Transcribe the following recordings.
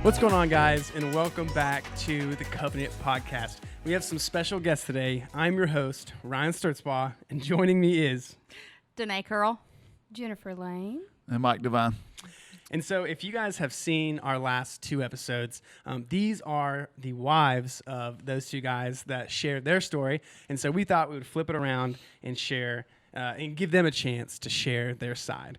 What's going on, guys, and welcome back to the Covenant Podcast. We have some special guests today. I'm your host, Ryan Stertzbach, and joining me is... Danae Curl. Jennifer Lane. And Mike Devine. And so if you guys have seen our last two episodes, these are the wives of those two guys that shared their story. And so we thought we would flip it around and share and give them a chance to share their side.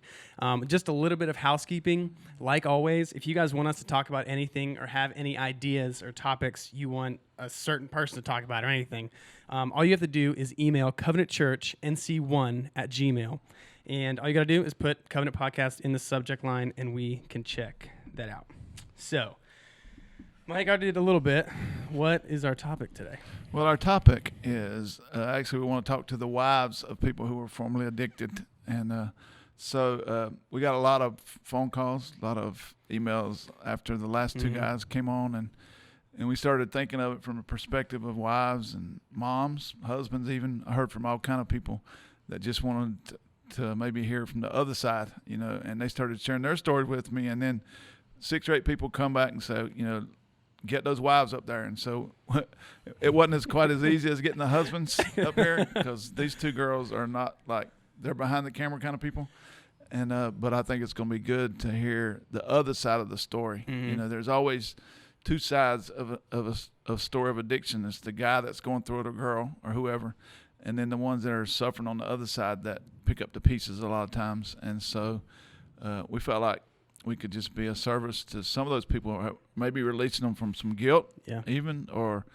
Just a little bit of housekeeping. Like always, if you guys want us to talk about anything or have any ideas or topics you want a certain person to talk about or anything, all you have to do is email covenantchurchnc1@gmail.com. And all you got to do is put Covenant Podcast in the subject line, and we can check that out. So, Mike, I did a little bit. What is our topic today? Well, our topic is actually we want to talk to the wives of people who were formerly addicted. And so we got a lot of phone calls, a lot of emails after the last two guys came on. And we started thinking of it from a perspective of wives and moms, husbands even. I heard from all kind of people that just wanted to maybe hear from the other side, you know, and they started sharing their story with me. And then 6 or 8 people come back and say, you know, get those wives up there. And so it wasn't quite as easy as getting the husbands up here, because these two girls are not like, they're behind the camera kind of people. And but I think it's going to be good to hear the other side of the story. You know, there's always two sides of a story of addiction. It's the guy that's going through it, or girl or whoever, and then the ones that are suffering on the other side that pick up the pieces a lot of times. And so we felt like we could just be a service to some of those people, or maybe releasing them from some guilt, even, or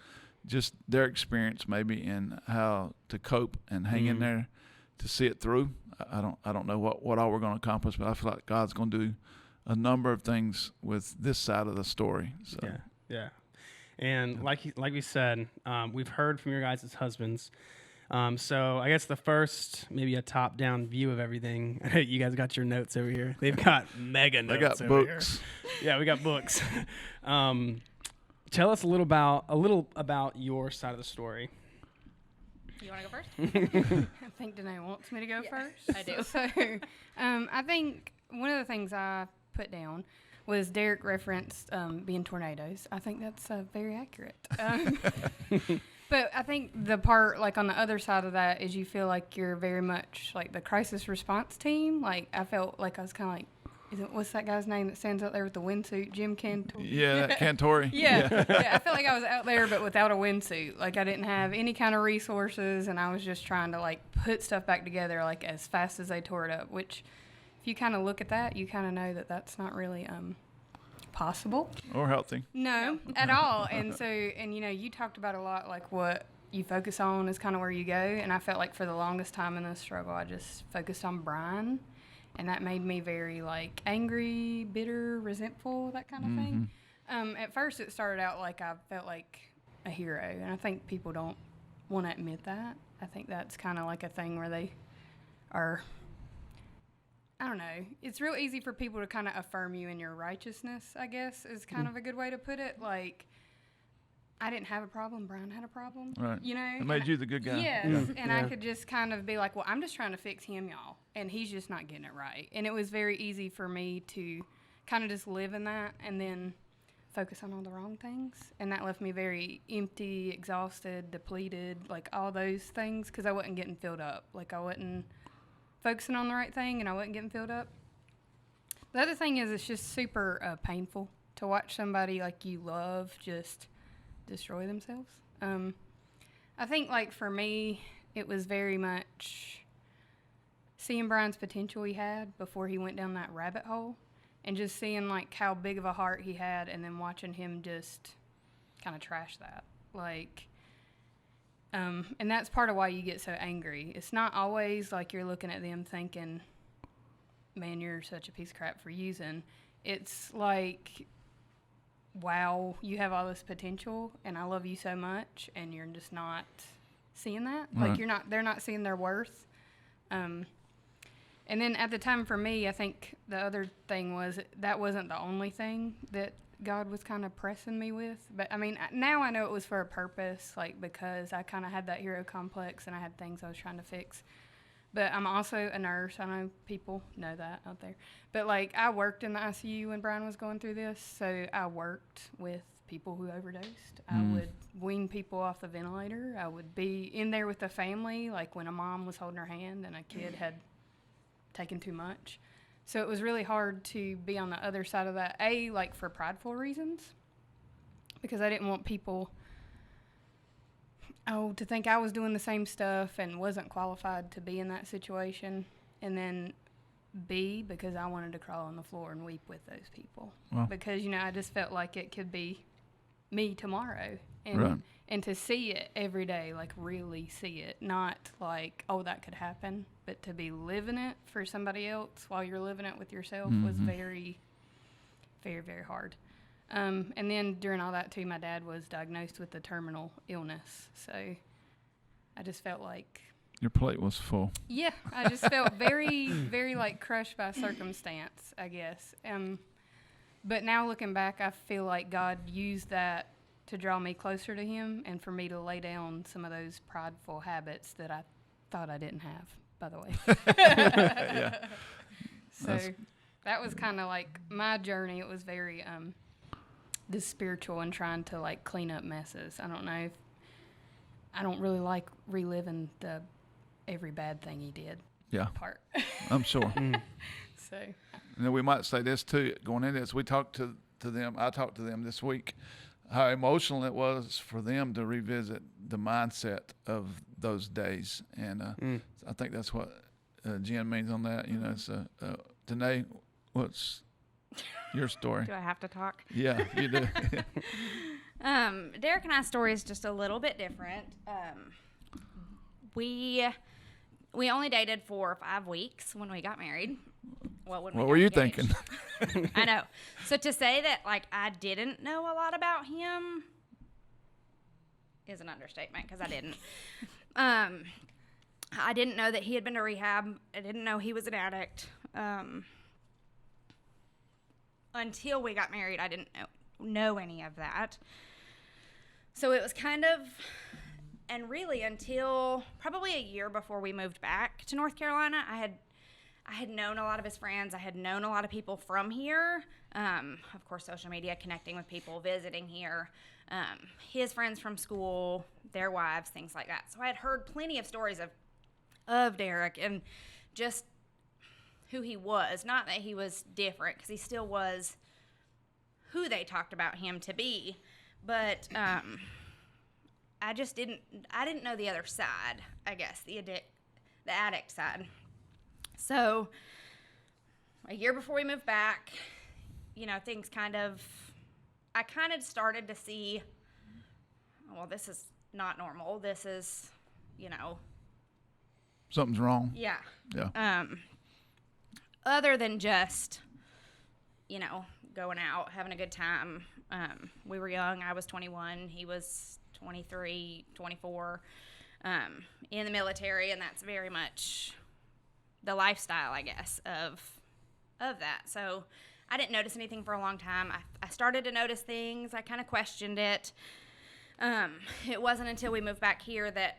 just their experience maybe in how to cope and hang in there to see it through. I don't know what all we're going to accomplish, but I feel like God's going to do a number of things with this side of the story. So. Yeah. And like we said, we've heard from your guys as husbands. So I guess the first, maybe a top-down view of everything. You guys got your notes over here. They've got mega notes. They got over books. Here. Yeah, we got books. Tell us a little about your side of the story. You want to go first? I think Danae wants me to go first. I do. So I think one of the things I put down was Derek referenced being tornadoes. I think that's very accurate. But I think the part, like, on the other side of that is you feel like you're very much like the crisis response team. Like, I felt like I was kind of like, what's that guy's name that stands out there with the windsuit? Jim Cantor? Yeah, that Cantori. Yeah. I felt like I was out there, but without a windsuit. Like, I didn't have any kind of resources, and I was just trying to, like, put stuff back together, like, as fast as they tore it up, which, if you kind of look at that, you kind of know that that's not really possible. Or healthy. No, at all. And so, and, you know, you talked about a lot, like, what you focus on is kind of where you go, and I felt like for the longest time in this struggle, I just focused on Brian. And that made me very, like, angry, bitter, resentful, that kind of thing. At first, it started out like I felt like a hero. And I think people don't want to admit that. I think that's kind of like a thing where they are, I don't know. It's real easy for people to kind of affirm you in your righteousness, I guess, is kind of a good way to put it. Like, I didn't have a problem. Brian had a problem. Right. You know? It made you the good guy. Yes. Yeah. And I could just kind of be like, well, I'm just trying to fix him, y'all. And he's just not getting it right. And it was very easy for me to kind of just live in that and then focus on all the wrong things. And that left me very empty, exhausted, depleted, like all those things, because I wasn't getting filled up. Like, I wasn't focusing on the right thing and I wasn't getting filled up. The other thing is, it's just super painful to watch somebody like you love just destroy themselves. I think, like, for me, it was very much seeing Brian's potential he had before he went down that rabbit hole, and just seeing, like, how big of a heart he had, and then watching him just kind of trash that. Like, and that's part of why you get so angry. It's not always like you're looking at them thinking, man, you're such a piece of crap for using. It's like, wow, you have all this potential, and I love you so much, and you're just not seeing that. Right. Like, they're not seeing their worth. And then at the time for me, I think the other thing was that wasn't the only thing that God was kind of pressing me with. But, I mean, now I know it was for a purpose, like, because I kind of had that hero complex and I had things I was trying to fix. But I'm also a nurse. I know people know that out there. But, like, I worked in the ICU when Brian was going through this, so I worked with people who overdosed. I would wean people off the ventilator. I would be in there with the family, like when a mom was holding her hand and a kid had taken too much. So it was really hard to be on the other side of that, like for prideful reasons, because I didn't want people to think I was doing the same stuff and wasn't qualified to be in that situation, and then B, because I wanted to crawl on the floor and weep with those people. Wow. Because, I just felt like it could be me tomorrow, Right. and to see it every day, like really see it, not like, oh, that could happen, but to be living it for somebody else while you're living it with yourself was very, very, very hard. And then during all that too, my dad was diagnosed with a terminal illness, so I just felt like, Your plate was full. yeah, I just felt very, very like crushed by circumstance, I guess. But now looking back, I feel like God used that to draw me closer to Him and for me to lay down some of those prideful habits that I thought I didn't have, by the way. Yeah. So that was kind of like my journey. It was very this spiritual and trying to like clean up messes. I don't really like reliving the every bad thing he did Yeah, part. I'm sure. So And then we might say this too, going into this, we talked to them, I talked to them this week, how emotional it was for them to revisit the mindset of those days. And I think that's what Jen means on that. It's Danae, what's your story? Do I have to talk? Yeah, you do. Derek and I's story is just a little bit different. We only dated for 5 weeks when we got married. Well, when we What got were you engaged. thinking? I know. So to say that like I didn't know a lot about him is an understatement, because I didn't. I didn't know that he had been to rehab. I didn't know he was an addict. Until we got married, I didn't know any of that. So it was kind of, and really until probably a year before we moved back to North Carolina, I had known a lot of his friends. I had known a lot of people from here. Of course, social media, connecting with people, visiting here. His friends from school, their wives, things like that. So I had heard plenty of stories of Derek and just who he was. Not that he was different, because he still was who they talked about him to be. But I didn't know the other side, I guess, the addict side. So a year before we moved back, things I kind of started to see, well, this is not normal. This is, Something's wrong. yeah. Yeah. Other than just, going out, having a good time. We were young. I was 21. He was 23, 24, in the military, and that's very much the lifestyle, I guess, of that. So I didn't notice anything for a long time. I started to notice things. I kind of questioned it. It wasn't until we moved back here that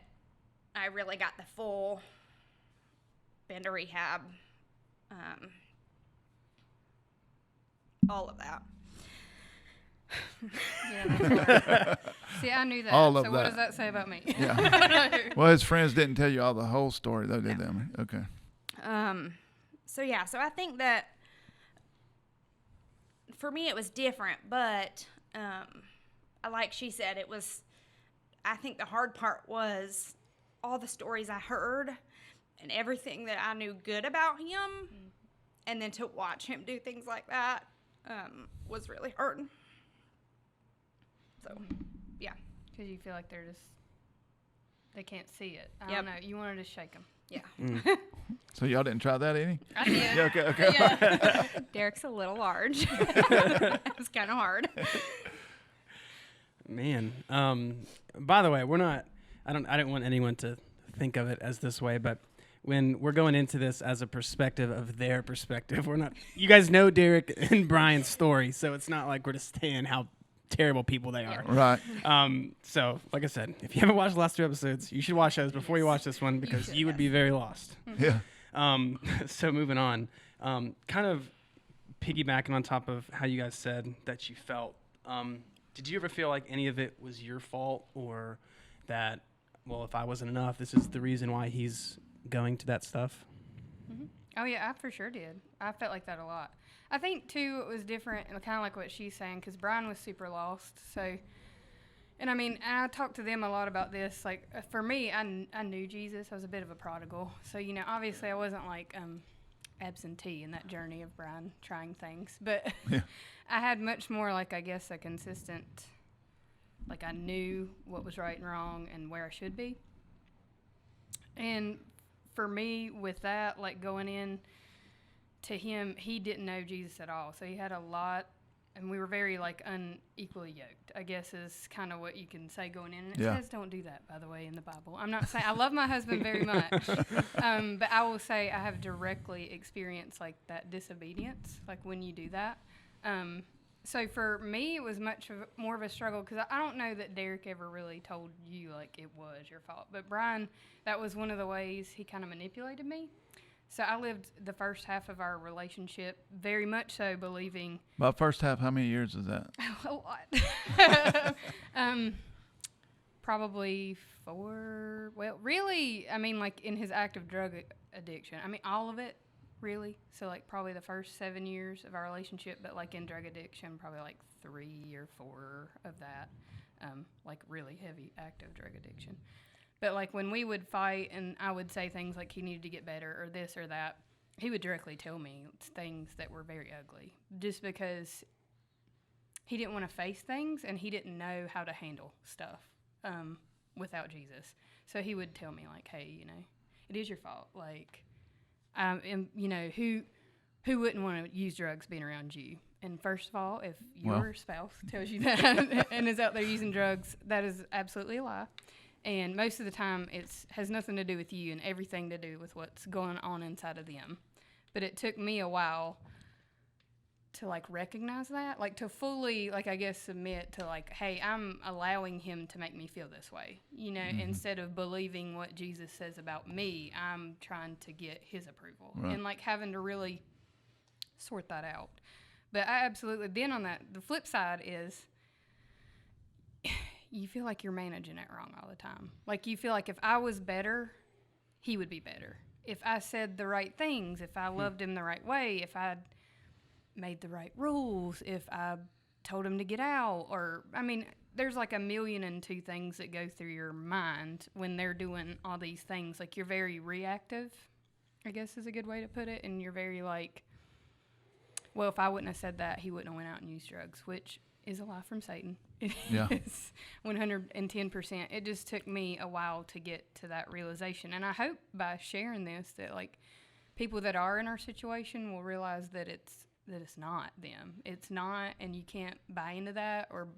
I really got the full been to rehab, all of that. yeah, see, I knew that. All of so that. what does that say about me? Yeah. Well, his friends didn't tell you all the whole story, though, did they? Okay. So I think that for me it was different, but like she said, I think the hard part was all the stories I heard and everything that I knew good about him, and then to watch him do things like that was really hard. So, yeah. Because you feel like they can't see it. I Yep. don't know. You wanted to shake them. Yeah. So y'all didn't try that, any? I did. Yeah, okay. Yeah. Derek's a little large. It was kind of hard. Man. By the way, I didn't want anyone to think of it as this way, but when we're going into this as a perspective of their perspective, you guys know Derek and Brian's story, so it's not like we're just saying how terrible people they are. Right. So, like I said, if you haven't watched the last 2 episodes, you should watch those before you watch this one because you would be very lost. Yeah. So moving on, kind of piggybacking on top of how you guys said that you felt, did you ever feel like any of it was your fault or that, well, if I wasn't enough, this is the reason why he's going to that stuff? Mm-hmm. Oh, yeah, I for sure did. I felt like that a lot. I think, too, it was different, kind of like what she's saying, because Brian was super lost. So, and I mean, I talked to them a lot about this. Like, for me, I knew Jesus. I was a bit of a prodigal. So, you know, obviously I wasn't like absentee in that journey of Brian trying things. But Yeah. I had much more, like, I guess, a consistent, like, I knew what was right and wrong and where I should be. And for me, with that, like, going in to him, he didn't know Jesus at all. So he had a lot, and we were very, like, unequally yoked, I guess is kind of what you can say going in. And it says don't do that, by the way, in the Bible. I'm not saying, I love my husband very much, but I will say I have directly experienced, like, that disobedience, like, when you do that. So for me, it was more of a struggle because I don't know that Derek ever really told you, like, it was your fault. But Brian, that was one of the ways he kind of manipulated me. So I lived the first half of our relationship very much so believing. By first half, how many years is that? A lot. Probably 4. Well, really, I mean, like, in his active drug addiction. I mean, all of it, really. So, like, probably the first 7 years of our relationship, but, like, in drug addiction, probably, like, 3 or 4 of that. Like, really heavy active drug addiction. But, like, when we would fight and I would say things like he needed to get better or this or that, he would directly tell me things that were very ugly just because he didn't want to face things and he didn't know how to handle stuff without Jesus. So he would tell me, like, hey, you know, it is your fault. Like, and, you know, who wouldn't want to use drugs being around you? And first of all, if your spouse tells you that and is out there using drugs, that is absolutely a lie. And most of the time, it has nothing to do with you and everything to do with what's going on inside of them. But it took me a while to, like, recognize that, like, to fully, like, I guess, submit to, like, hey, I'm allowing him to make me feel this way. You know, instead of believing what Jesus says about me, I'm trying to get his approval. Right. And, like, having to really sort that out. But I absolutely, then on that, the flip side is you feel like you're managing it wrong all the time. Like, you feel like if I was better, he would be better. If I said the right things, if I loved him the right way, if I made the right rules, if I told him to get out, or, I mean, there's like 1,000,002 things that go through your mind when they're doing all these things. Like, you're very reactive, I guess is a good way to put it, and you're very like, well, if I wouldn't have said that, he wouldn't have went out and used drugs, which is a lie from Satan. It is 110%. It just took me a while to get to that realization. And I hope by sharing this that, like, people that are in our situation will realize that it's not them. It's not, and you can't buy into that or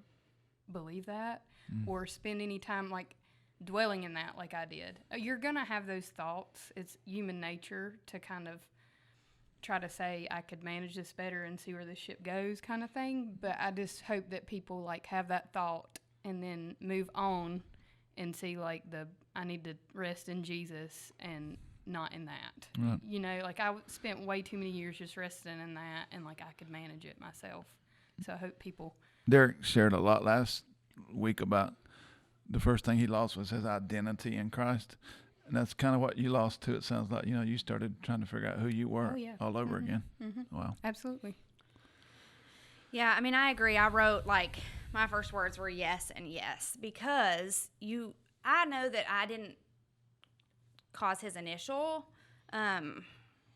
believe that or spend any time, like, dwelling in that like I did. You're going to have those thoughts. It's human nature to kind of try to say I could manage this better and see where this ship goes kind of thing. But I just hope that people, like, have that thought and then move on and see, like, I need to rest in Jesus and not in that. Right. You know, like, I spent way too many years just resting in that and, like, I could manage it myself. So I hope people. Derek shared a lot last week about the first thing he lost was his identity in Christ. And that's kind of what you lost too. It sounds like, you know, you started trying to figure out who you were all over again. Mm-hmm. Wow. Absolutely. Yeah, I mean, I agree. I wrote, like, my first words were yes and yes because I know that I didn't cause his initial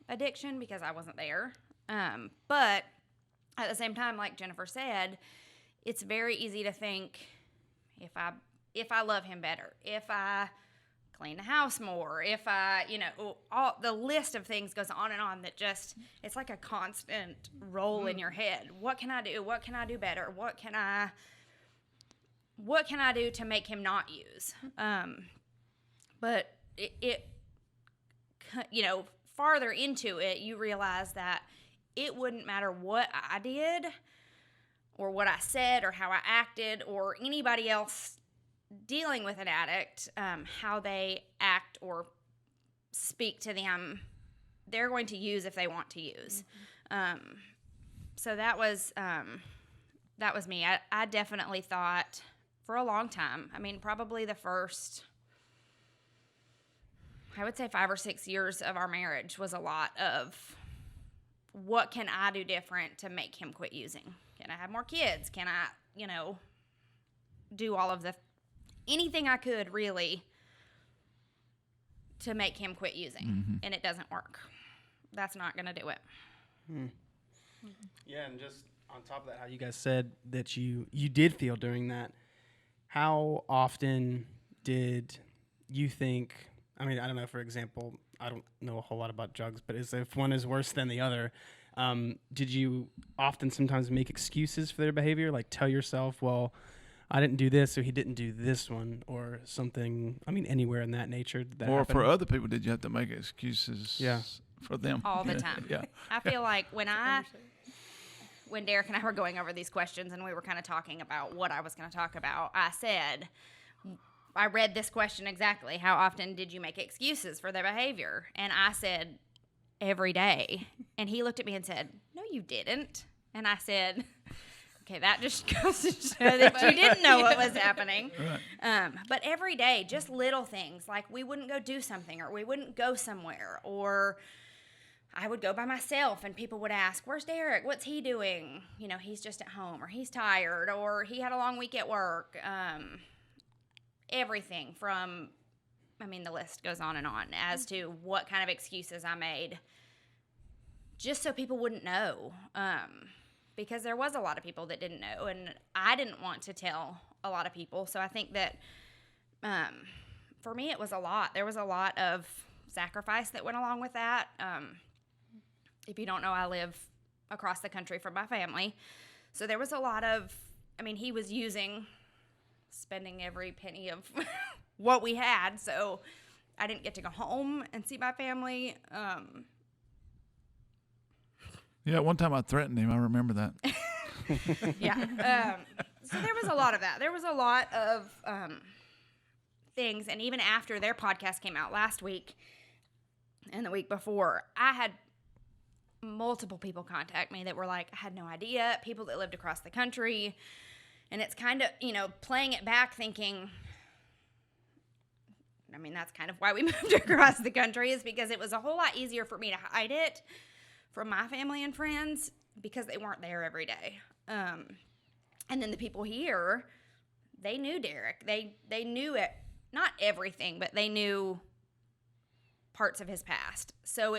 addiction because I wasn't there. But at the same time, like Jennifer said, it's very easy to think if I love him better, if I clean the house more, if I, you know, all the list of things goes on and on that just, it's like a constant roll in your head. What can I do? What can I do better? What can I do to make him not use? But it, you know, farther into it, you realize that it wouldn't matter what I did or what I said or how I acted or anybody else dealing with an addict, how they act or speak to them, they're going to use if they want to use. So that was me. I definitely thought for a long time, I mean, probably the first, I would say 5 or 6 years of our marriage was a lot of, what can I do different to make him quit using? Can I have more kids? Can I, do all of anything I could really to make him quit using? And it doesn't work. That's not going to do it. Yeah, and just on top of that, how you guys said that you did feel during that, how often did you think, I mean, I don't know, for example, I don't know a whole lot about drugs, but if one is worse than the other, did you often sometimes make excuses for their behavior? Like tell yourself, well, I didn't do this, so he didn't do this one, or something, I mean, anywhere in that nature? Did that Or happen? for other people, did you have to make excuses for them? All the time. Yeah. I feel like when Derek and I were going over these questions and we were kind of talking about what I was going to talk about, I read this question exactly. How often did you make excuses for their behavior? And I said, every day. And he looked at me and said, no, you didn't. And I said, okay, that just goes to show that you didn't know what was happening. Right. But every day, just little things, like we wouldn't go do something, or we wouldn't go somewhere, or I would go by myself and people would ask, where's Derek? What's he doing? He's just at home, or he's tired, or he had a long week at work. Everything from, the list goes on and on as to what kind of excuses I made just so people wouldn't know. Because there was a lot of people that didn't know, and I didn't want to tell a lot of people. So I think that for me, it was a lot. There was a lot of sacrifice that went along with that. If you don't know, I live across the country from my family. So there was a lot of, he was spending every penny of what we had. So I didn't get to go home and see my family. Yeah, one time I threatened him. I remember that. Yeah. So there was a lot of that. There was a lot of things. And even after their podcast came out last week and the week before, I had multiple people contact me that were like, I had no idea, people that lived across the country. And it's kind of, playing it back thinking, that's kind of why we moved across the country, is because it was a whole lot easier for me to hide it from my family and friends because they weren't there every day. And then the people here, they knew Derek. They knew it, not everything, but they knew parts of his past. So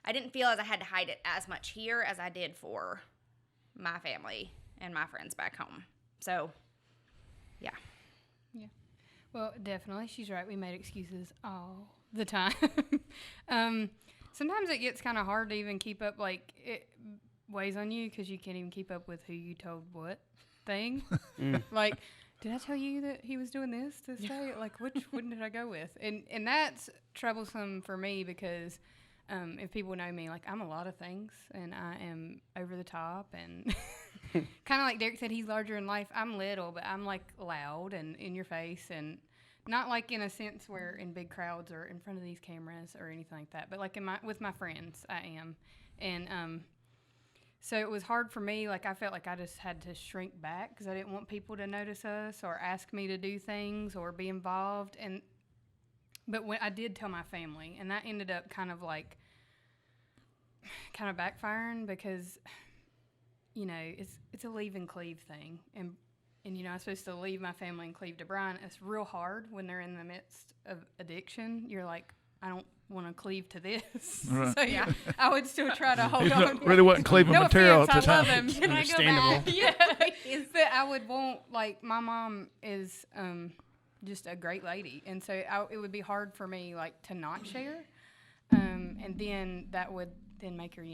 I didn't feel as I had to hide it as much here as I did for my family and my friends back home. So, yeah. Yeah. Well, definitely. She's right. We made excuses all the time. Sometimes it gets kind of hard to even keep up, like, it weighs on you because you can't even keep up with who you told what thing. Like, did I tell you that he was doing this day? Like, which one did I go with? And that's troublesome for me because if people know me, like, I'm a lot of things, and I am over the top, and kind of like Derek said, he's larger in life. I'm little, but I'm, like, loud and in your face, and not like in a sense where in big crowds or in front of these cameras or anything like that, but like with my friends, I am. And so it was hard for me. Like, I felt like I just had to shrink back because I didn't want people to notice us or ask me to do things or be involved. But when I did tell my family, and that ended up kind of backfiring because, it's a leave and cleave thing. And I'm supposed to leave my family and cleave to Brian. It's real hard when they're in the midst of addiction. You're like, I don't want to cleave to this. Right. So, yeah, I would still try to hold on. Really wasn't cleaving No material offense, at the I love time. him. Can I go Understandable. back? Yeah. But I would want, like, my mom is just a great lady. And so it would be hard for me, like, to not share. And then that would then make her,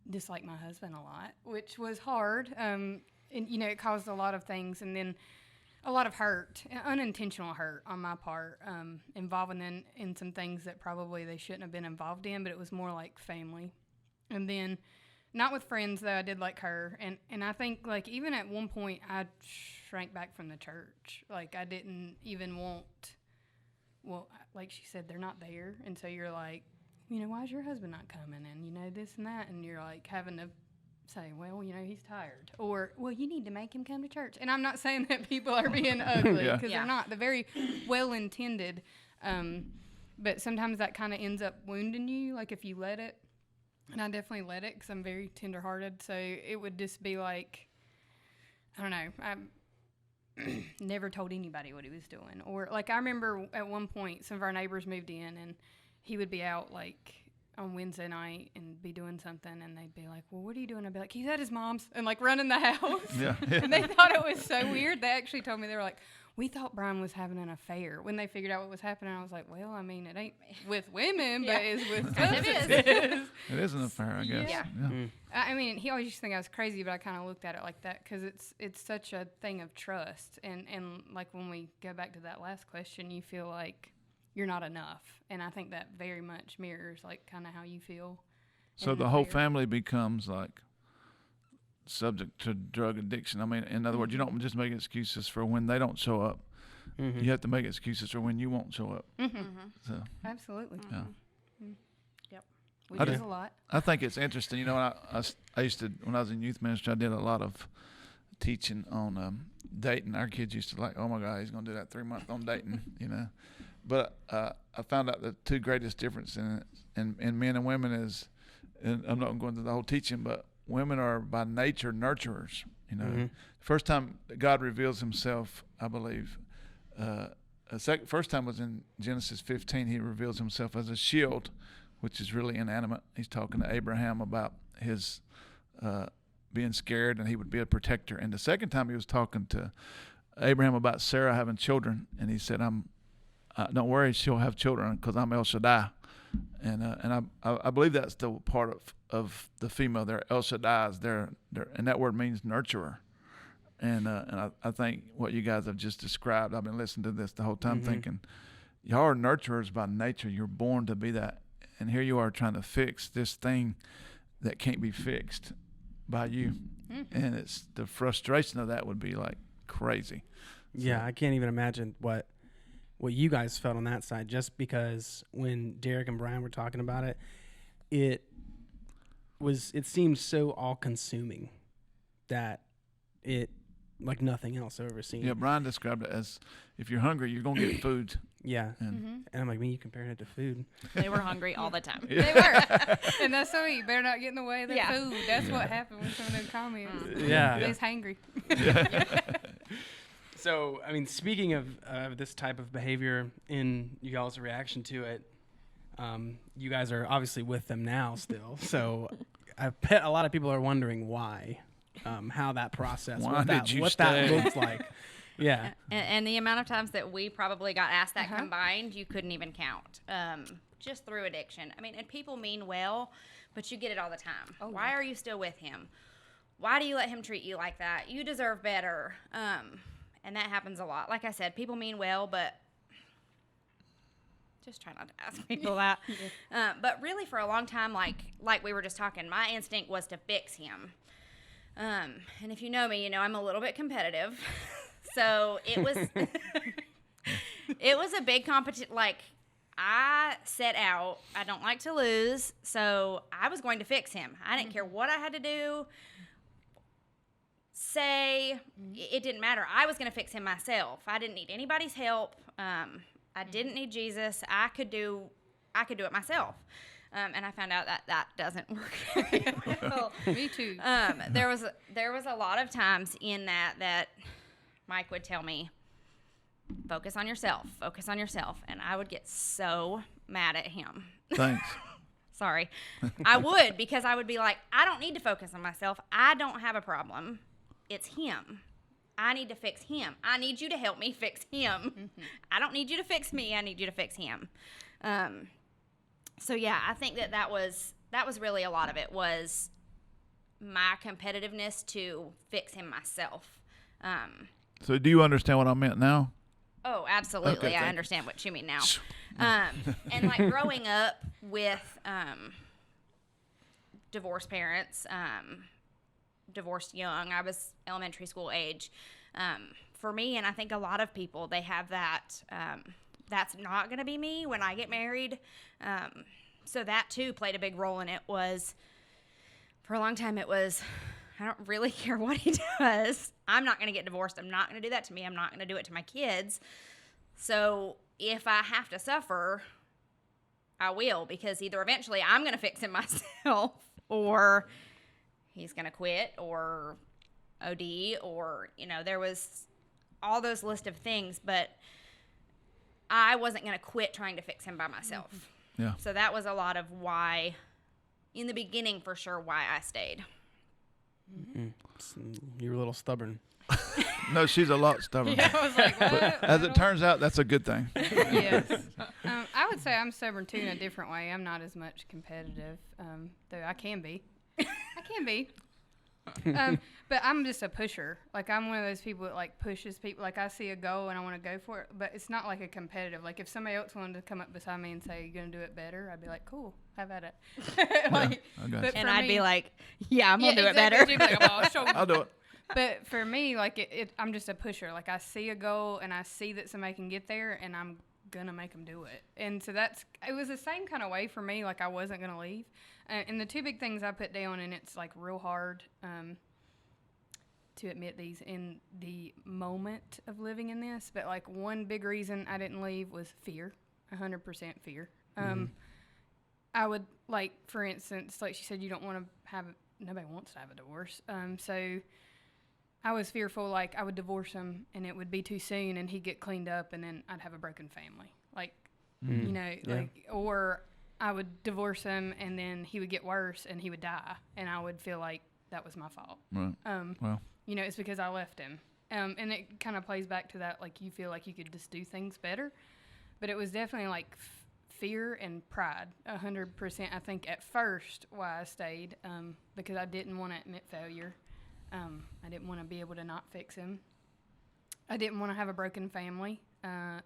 dislike my husband a lot, which was hard. And, it caused a lot of things. And then a lot of hurt, unintentional hurt on my part, involving them in some things that probably they shouldn't have been involved in, but it was more like family. And then Not with friends, though. I did like her. And I think, like, even at one point, I shrank back from the church. Like, I didn't even want, well, like she said, they're not there. And so you're like, why is your husband not coming? And, this and that. And you're, like, having to say, well, he's tired. Or, well, you need to make him come to church. And I'm not saying that people are being ugly, because they're not. They're very well-intended. But sometimes that kind of ends up wounding you, like, if you let it. And I definitely let it because I'm very tenderhearted. So it would just be like, I don't know. I never told anybody what he was doing. Or, like, I remember at one point some of our neighbors moved in and he would be out, like, on Wednesday night and be doing something. And they'd be like, well, what are you doing? I'd be like, he's at his mom's. And, like, running the house. Yeah. And they thought it was so weird. They actually told me, they were like, we thought Brian was having an affair. When they figured out what was happening, I was like, well, I mean, it ain't with women, but it's with substances. It is an affair, I guess. Yeah. Mm. I mean, he always used to think I was crazy, but I kind of looked at it like that because it's such a thing of trust. And like when we go back to that last question, you feel like you're not enough. And I think that very much mirrors like kind of how you feel. So the whole family becomes like subject to drug addiction. I mean, in other words, you don't just make excuses for when they don't show up. Mm-hmm. You have to make excuses for when you won't show up. Mm-hmm. So Absolutely. yeah. Mm-hmm. Yep. We I do do. a lot. I think it's interesting. I used to, when I was in youth ministry, I did a lot of teaching on dating. Our kids used to like, oh my God, he's going to do that 3 months on dating, But I found out the two greatest difference in men and women is, and I'm not going to the whole teaching, but women are by nature nurturers. Mm-hmm. First time God reveals himself, I believe, first time was in Genesis 15. He reveals himself as a shield, which is really inanimate. He's talking to Abraham about his being scared, and he would be a protector. And the second time he was talking to Abraham about Sarah having children, and he said, don't worry, she'll have children because I'm El Shaddai. And I believe that's the part of the female. They're El Shaddai's. And that word means nurturer. And I think what you guys have just described, I've been listening to this the whole time thinking, y'all are nurturers by nature. You're born to be that. And here you are trying to fix this thing that can't be fixed by you. And it's the frustration of that would be like crazy. Yeah, I can't even imagine what you guys felt on that side, just because when Derek and Brian were talking about it, it seemed so all-consuming that it, like nothing else I've ever seen. Yeah, Brian described it as if you're hungry, you're going to get food. Yeah. And I'm like, man, you comparing it to food. They were hungry all the time. They were. And that's so you better not get in the way of their food. That's what happened with some of those comments. Yeah. They's hangry. So, I mean, speaking of this type of behavior in you all's reaction to it, you guys are obviously with them now still. So I bet a lot of people are wondering why, how that process, Why what did that you what stay? that looks like. Yeah. And the amount of times that we probably got asked that combined, you couldn't even count. Just through addiction. I mean, and people mean well, but you get it all the time. Oh, Why are you still with him? Why do you let him treat you like that? You deserve better. And that happens a lot. Like I said, people mean well, but just try not to ask people that. But really, for a long time, like we were just talking, my instinct was to fix him. And if you know me, you know I'm a little bit competitive. So it was it was a big competition. Like, I set out. I don't like to lose, so I was going to fix him. I didn't care what I had to do. It didn't matter. I was going to fix him myself. I didn't need anybody's help. I didn't need Jesus. I could do it myself. And I found out that doesn't work very well. Me too. There was a lot of times in that Mike would tell me, focus on yourself, and I would get so mad at him. Thanks. Sorry. I would, because I would be like, I don't need to focus on myself. I don't have a problem. It's him. I need to fix him. I need you to help me fix him. I don't need you to fix me. I need you to fix him. So yeah, I think that was really a lot of it, was my competitiveness to fix him myself. So do you understand what I meant now? Oh, absolutely. Okay, I understand what you mean now. And like growing up with divorced parents, divorced young. I was elementary school age. For me, and I think a lot of people, they have that, that's not going to be me when I get married. So that too played a big role in it. Was for a long time it was, I don't really care what he does. I'm not going to get divorced. I'm not going to do that to me. I'm not going to do it to my kids. So if I have to suffer, I will, because either eventually I'm going to fix him myself, or he's going to quit, or OD, or, there was all those list of things, but I wasn't going to quit trying to fix him by myself. Yeah. So that was a lot of why, in the beginning for sure, why I stayed. You're a little stubborn. No, she's a lot stubborn. Yeah, I was like, what? As it turns out, that's a good thing. Yes. I would say I'm stubborn too in a different way. I'm not as much competitive, though I can be. But I'm just a pusher. Like, I'm one of those people that, like, pushes people. Like, I see a goal and I want to go for it, but it's not like a competitive. Like, if somebody else wanted to come up beside me and say, you're going to do it better, I'd be like, cool, have at it. Like, I got but you. And for I'd me- be like, yeah, I'm going to do it exactly. better. She'd be like, "Oh, show me." I'll do it. But for me, like, I'm just a pusher. Like, I see a goal and I see that somebody can get there, and I'm going to make them do it. And so it was the same kind of way for me. Like, I wasn't going to leave. And the two big things I put down, and it's, like, real hard to admit these in the moment of living in this, but, like, one big reason I didn't leave was fear, 100% fear. I would, like, for instance, like she said, you don't want to have, nobody wants to have a divorce. So I was fearful, like, I would divorce him and it would be too soon and he'd get cleaned up and then I'd have a broken family. Like, or I would divorce him and then he would get worse and he would die and I would feel like that was my fault. Right. Well. It's because I left him. And it kind of plays back to that, like, you feel like you could just do things better. But it was definitely, like, fear and pride, 100%, I think, at first, why I stayed, because I didn't want to admit failure. I didn't want to be able to not fix him. I didn't want to have a broken family. And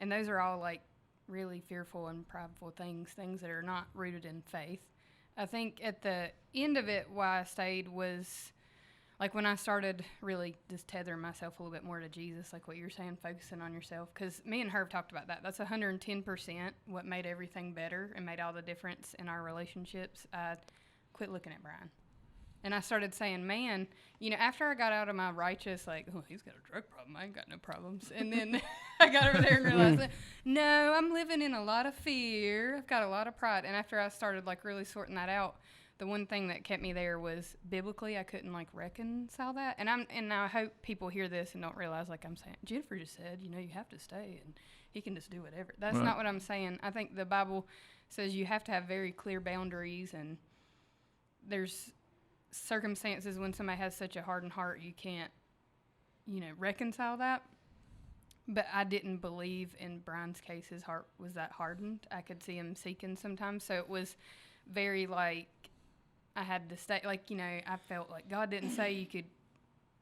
those are all, like, really fearful and prideful things that are not rooted in faith. I think at the end of it, why I stayed was, like, when I started really just tethering myself a little bit more to Jesus, like what you're saying, focusing on yourself. Because me and Herb talked about that. That's 110% what made everything better and made all the difference in our relationships. I quit looking at Brian. And I started saying, man, after I got out of my righteous, like, oh, he's got a drug problem, I ain't got no problems. And then I got over there and realized that, no, I'm living in a lot of fear. I've got a lot of pride. And after I started, like, really sorting that out, the one thing that kept me there was biblically I couldn't, like, reconcile that. And I hope people hear this and don't realize, like, I'm saying, Jennifer just said, you have to stay and he can just do whatever. That's not what I'm saying. I think the Bible says you have to have very clear boundaries, and there's circumstances when somebody has such a hardened heart you can't, reconcile that. But I didn't believe in Brian's case his heart was that hardened. I could see him seeking sometimes. So it was very, like, I had to stay, like, I felt like God didn't say you could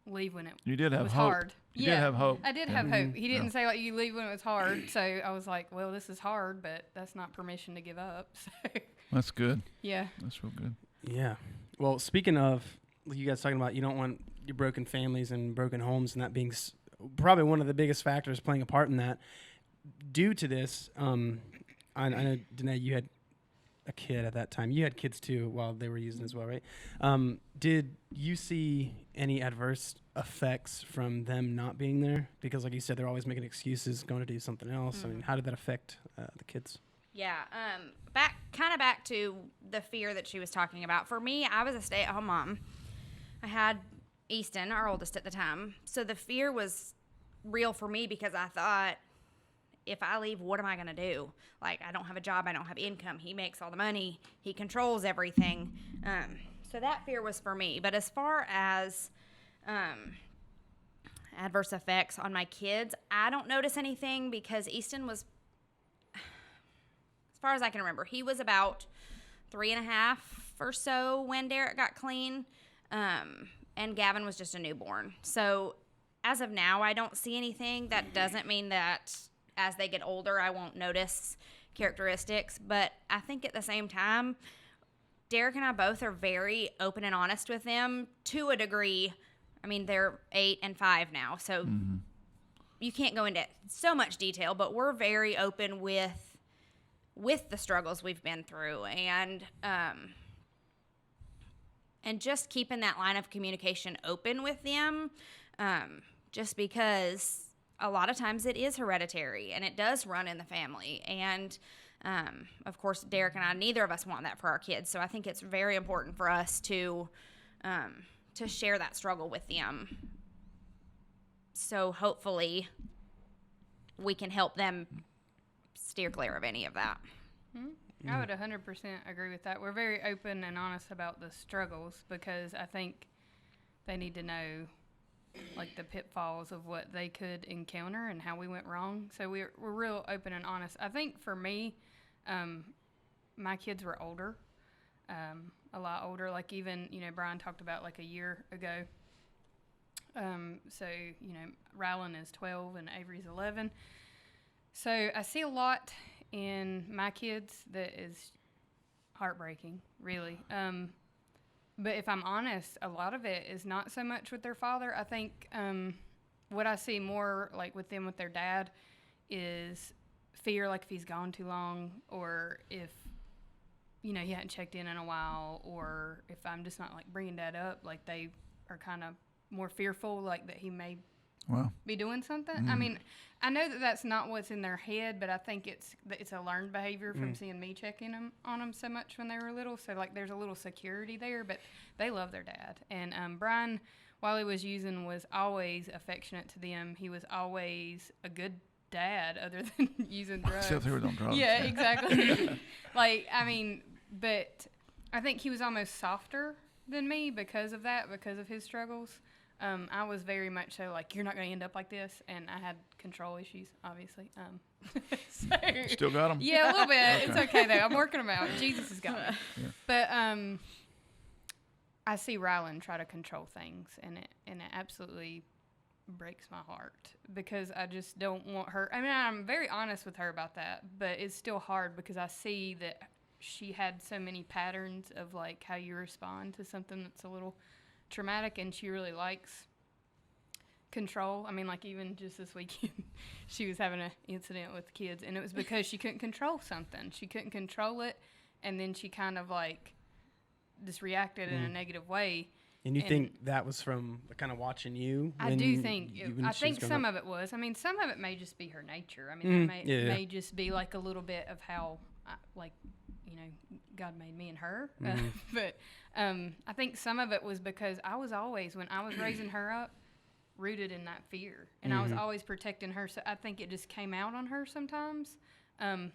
leave when it You did have was hope. hard. You did have hope. I did have hope. He didn't say, like, you leave when it was hard. So I was like, well, this is hard, but that's not permission to give up. So That's good. yeah. That's real good. Yeah. Well, speaking of, you guys talking about you don't want your broken families and broken homes, and that being probably one of the biggest factors playing a part in that. Due to this, I know, Danae, you had a kid at that time. You had kids too while they were using as well, right? Did you see any adverse effects from them not being there? Because, like you said, they're always making excuses, going to do something else. I mean, how did that affect the kids? Yeah, back to the fear that she was talking about. For me, I was a stay-at-home mom. I had Easton, our oldest at the time, so the fear was real for me because I thought, if I leave, what am I going to do? Like, I don't have a job, I don't have income. He makes all the money, he controls everything. So that fear was for me. But as far as adverse effects on my kids, I don't notice anything because Easton was, as far as I can remember, he was about 3.5 or so when Derek got clean, and Gavin was just a newborn. So as of now, I don't see anything. That doesn't mean that as they get older, I won't notice characteristics, but I think at the same time, Derek and I both are very open and honest with them to a degree. I mean, they're 8 and 5 now, so you can't go into so much detail, but we're very open with the struggles we've been through, and just keeping that line of communication open with them, just because a lot of times it is hereditary and it does run in the family. And of course, Derek and I, neither of us want that for our kids. So I think it's very important for us to share that struggle with them. So hopefully we can help them steer clear of any of that. I would 100% agree with that. We're very open and honest about the struggles because I think they need to know like the pitfalls of what they could encounter and how we went wrong. So we're real open and honest. I think for me, my kids were older, a lot older. Like even, Brian talked about like a year ago. So, Rylan is 12 and Avery's 11. So I see a lot in my kids that is heartbreaking, really. But if I'm honest, a lot of it is not so much with their father. I think what I see more like with them with their dad is fear, like if he's gone too long, or if he hadn't checked in a while, or if I'm just not like bringing dad up, like they are kind of more fearful, like that he may be doing something. I mean, I know that that's not what's in their head, but I think it's a learned behavior from seeing me checking on them so much when they were little. So like there's a little security there, but they love their dad. And Brian, while he was using, was always affectionate to them. He was always a good dad, other than using drugs. Except he was on drugs. Yeah, exactly. But I think he was almost softer than me because of that, because of his struggles. I was very much so like, you're not going to end up like this, and I had control issues, obviously. Still got them? Yeah, a little bit. Okay. It's okay, though. I'm working them out. Jesus has got me. Yeah. But I see Rylan try to control things, and it absolutely breaks my heart because I just don't want her. I mean, I'm very honest with her about that, but it's still hard because I see that she had so many patterns of like how you respond to something that's a little traumatic, and she really likes control. I mean, like even just this weekend, she was having an incident with kids, and it was because she couldn't control something. She couldn't control it, and then she kind of like just reacted in a negative way. And you think that was from kind of watching you? I do think. I think some of it was. I mean, some of it may just be her nature. I mean, it may just be like a little bit of how, God made me and her. But I think some of it was because I was always, when I was raising her up, rooted in that fear. And I was always protecting her. So I think it just came out on her sometimes. And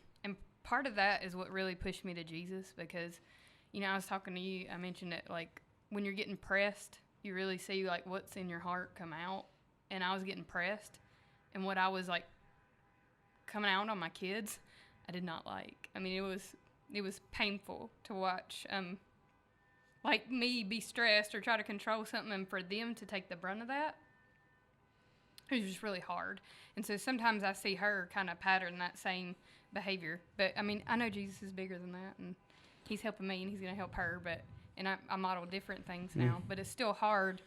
part of that is what really pushed me to Jesus because, I was talking to you. I mentioned it, like, when you're getting pressed, you really see, like, what's in your heart come out. And I was getting pressed. And what I was, like, coming out on my kids, I did not like. I mean, it was painful to watch, like, me be stressed or try to control something, and for them to take the brunt of that, it was just really hard. And so sometimes I see her kind of pattern that same behavior. But, I mean, I know Jesus is bigger than that, and he's helping me, and he's going to help her, and I model different things now. But it's still hard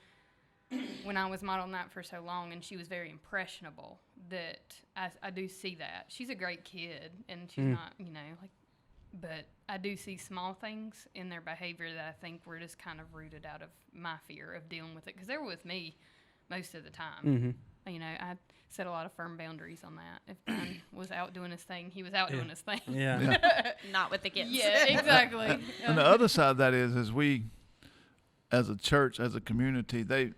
when I was modeling that for so long, and she was very impressionable, that I do see that. She's a great kid, and she's not, but I do see small things in their behavior that I think were just kind of rooted out of my fear of dealing with it, because they were with me most of the time. I set a lot of firm boundaries on that. If Brian was out doing his thing, he was out doing his thing. Yeah. Not with the kids. Yeah, exactly. And the other side of that is we, as a church, as a community, they've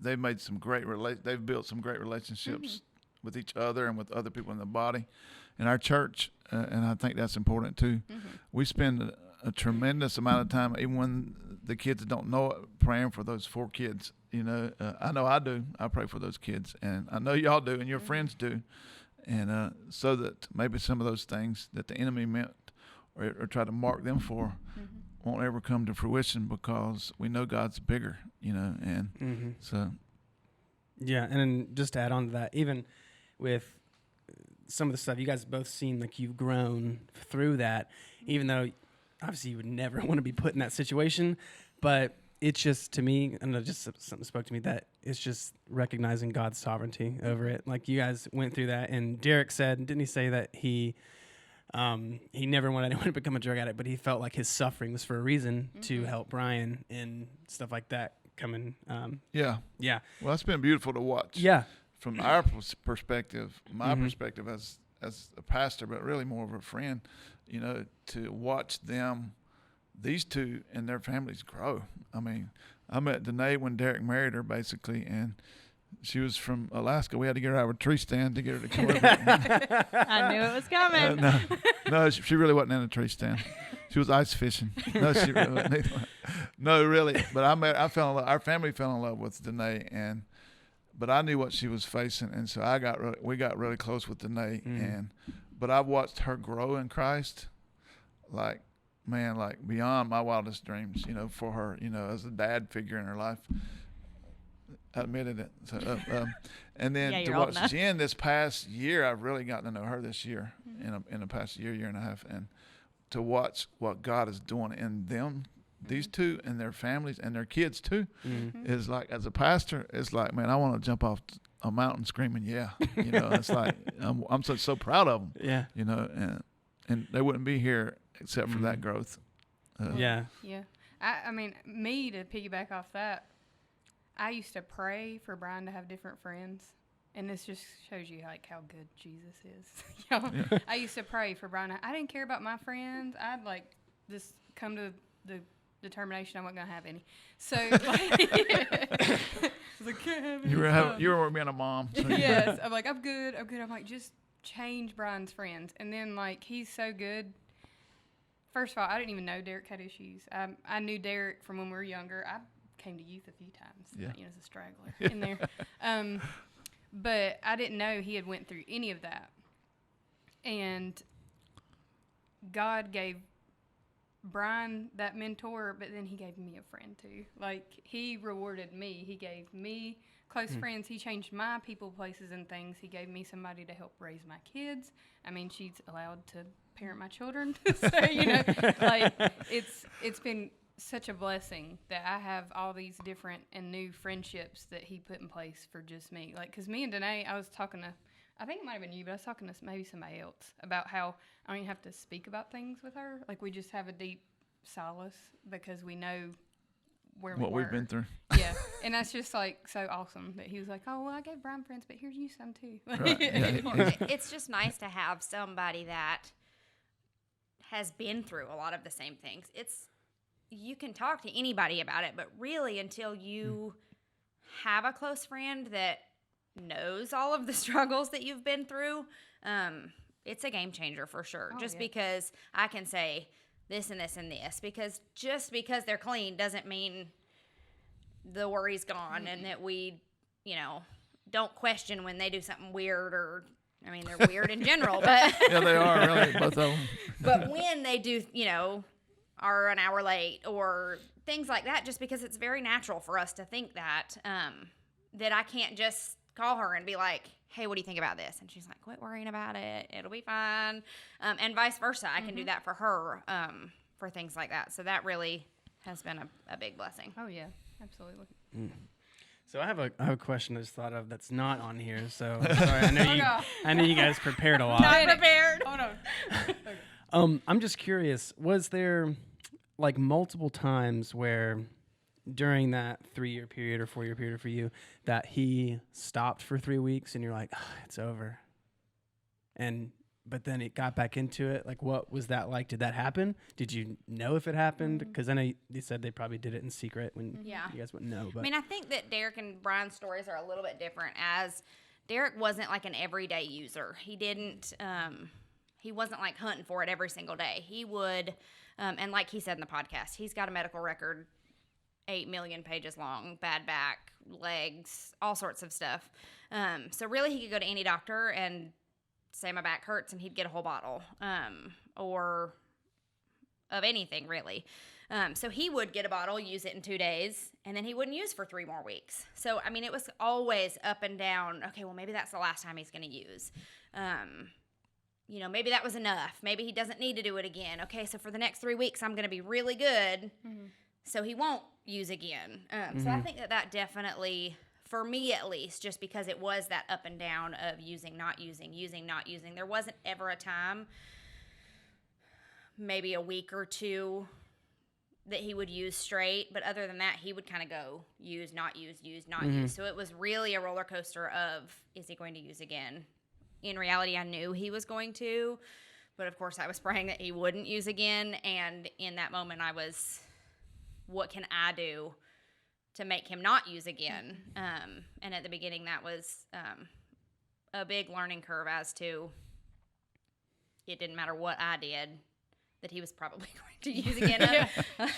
made some great they've built some great relationships with each other and with other people in the body. In our church, and I think that's important too, we spend a tremendous amount of time, even when the kids don't know it, praying for those 4 kids. I know I do. I pray for those kids, and I know y'all do, and your friends do. And so that maybe some of those things that the enemy meant or try to mark them for won't ever come to fruition, because we know God's bigger, and so. Yeah, and then just to add on to that, even with some of the stuff you guys both seem like you've grown through that, even though obviously you would never want to be put in that situation, but it's just, to me, and just something spoke to me, that it's just recognizing God's sovereignty over it. Like, you guys went through that, and Derek said, didn't he say that he never wanted anyone to become a drug addict, but he felt like his suffering was for a reason to help Brian and stuff like that coming. Yeah. Yeah. Well, it's been beautiful to watch. Yeah. From our perspective, my perspective as a pastor, but really more of a friend, to watch them, these two and their families grow. I mean, I met Danae when Derek married her, basically, and she was from Alaska. We had to get her out of a tree stand to get her to come over. I knew it was coming. No, she really wasn't in a tree stand. She was ice fishing. No, she really wasn't either. No, really. But I fell in love. Our family fell in love with Danae, but I knew what she was facing, and so we got really close with Danae, but I've watched her grow in Christ, like beyond my wildest dreams, for her, as a dad figure in her life. I admitted it. So, and then to watch Jen this past year, I've really gotten to know her this year, in the past year and a half, and to watch what God is doing in them, these two and their families and their kids too, is like, as a pastor, it's like, man, I want to jump off a mountain screaming, yeah. It's like, I'm so proud of them. Yeah. And they wouldn't be here except for that growth. Yeah. I mean, me, to piggyback off that, I used to pray for Brian to have different friends, and this just shows you like how good Jesus is. I used to pray for Brian. I didn't care about my friends. I'd like just come to the determination I wasn't gonna have any. So you were being a mom. So yes, I'm like, I'm good. I'm like, just change Brian's friends, and then like, he's so good. First of all, I didn't even know Derek had issues. I knew Derek from when we were younger. I came to youth a few times, as a straggler in there. But I didn't know he had went through any of that. And God gave Brian that mentor, but then he gave me a friend too. Like, he rewarded me. He gave me close friends. He changed my people, places, and things. He gave me somebody to help raise my kids. I mean, she's allowed to parent my children. So, like, it's been such a blessing that I have all these different and new friendships that he put in place for just me. Like, because me and Danae, I was talking to, I think it might have been you, but I was talking to maybe somebody else about how I don't even have to speak about things with her. Like, we just have a deep solace because we know what we've been through. Yeah. And that's just like so awesome that he was like, oh, well, I gave Brian friends, but here's you some too. Right. Yeah. It's just nice to have somebody that has been through a lot of the same things. You can talk to anybody about it, but really until you have a close friend that knows all of the struggles that you've been through, it's a game changer for sure. Because I can say this and this and this, because just because they're clean doesn't mean the worry's gone and that we, don't question when they do something weird or, I mean, they're weird in general, but yeah, they are really, both of them. But when they do, are an hour late or things like that, just because it's very natural for us to think that, that I can't just call her and be like, hey, what do you think about this? And she's like, quit worrying about it. It'll be fine. And vice versa. I can do that for her, for things like that. So that really has been a big blessing. Oh, yeah, absolutely. So I have a question I just thought of that's not on here. So sorry, I know you guys prepared a lot. Not prepared. Hold on. I'm just curious, was there like multiple times where during that 3-year period or 4-year period for you that he stopped for 3 weeks and you're like, oh, it's over, but then it got back into it? Like, what was that like? Did that happen? Did you know if it happened? Because I know you said they probably did it in secret when you guys wouldn't know. But I mean, I think that Derek and Brian's stories are a little bit different, as Derek wasn't like an everyday user. He didn't, he wasn't like hunting for it every single day. He would, and like he said in the podcast, he's got a medical record 8 million pages long, bad back, legs, all sorts of stuff. So really he could go to any doctor and say my back hurts and he'd get a whole bottle, or of anything really. So he would get a bottle, use it in 2 days, and then he wouldn't use for 3 more weeks. So, I mean, it was always up and down. Okay, well, maybe that's the last time he's going to use. you know, maybe that was enough. Maybe he doesn't need to do it again. Okay, so for the next 3 weeks, I'm going to be really good, so he won't use again. So I think that definitely, for me at least, just because it was that up and down of using, not using, using, not using. There wasn't ever a time, maybe a week or two, that he would use straight. But other than that, he would kind of go use, not use, not use. So it was really a roller coaster of, is he going to use again? In reality, I knew he was going to, but of course I was praying that he wouldn't use again. And in that moment, I was, what can I do to make him not use again? And at the beginning, that was a big learning curve as to, it didn't matter what I did, that he was probably going to use again,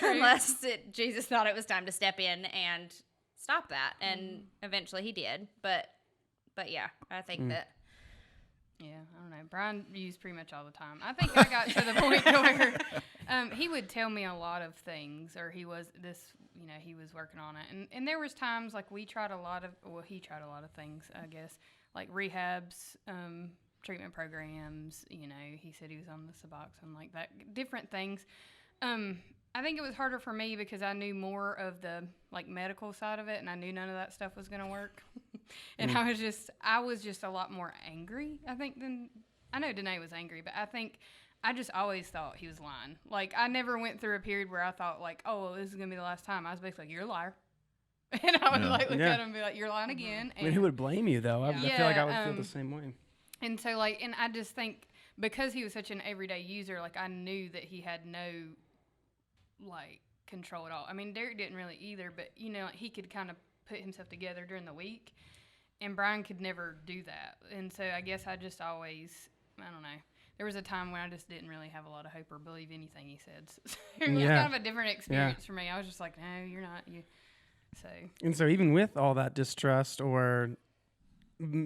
unless Jesus thought it was time to step in and stop that. And eventually he did. But yeah, I think that. Yeah, I don't know. Brian used pretty much all the time. I think I got to the point where he would tell me a lot of things, or he was working on it. And there was times, like, he tried a lot of things, I guess, like rehabs, treatment programs, you know, he said he was on the Suboxone, like that, different things. I think it was harder for me because I knew more of the, like, medical side of it, and I knew none of that stuff was going to work. And I was just a lot more angry, I think, than, I know Danae was angry, but I think I just always thought he was lying. Like, I never went through a period where I thought, like, oh, this is going to be the last time. I was basically like, you're a liar. And I would, like, look at him and be like, you're lying again. And, I mean, who would blame you, though? I feel like I would feel the same way. And so, like, and I just think because he was such an everyday user, like, I knew that he had no, like, control at all. I mean, Derek didn't really either, but, you know, like, he could kind of put himself together during the week, and Brian could never do that. And so I guess I just always, I don't know. There was a time when I just didn't really have a lot of hope or believe anything he said. So it was kind of a different experience for me. I was just like, no, you're not. You. So. And so even with all that distrust or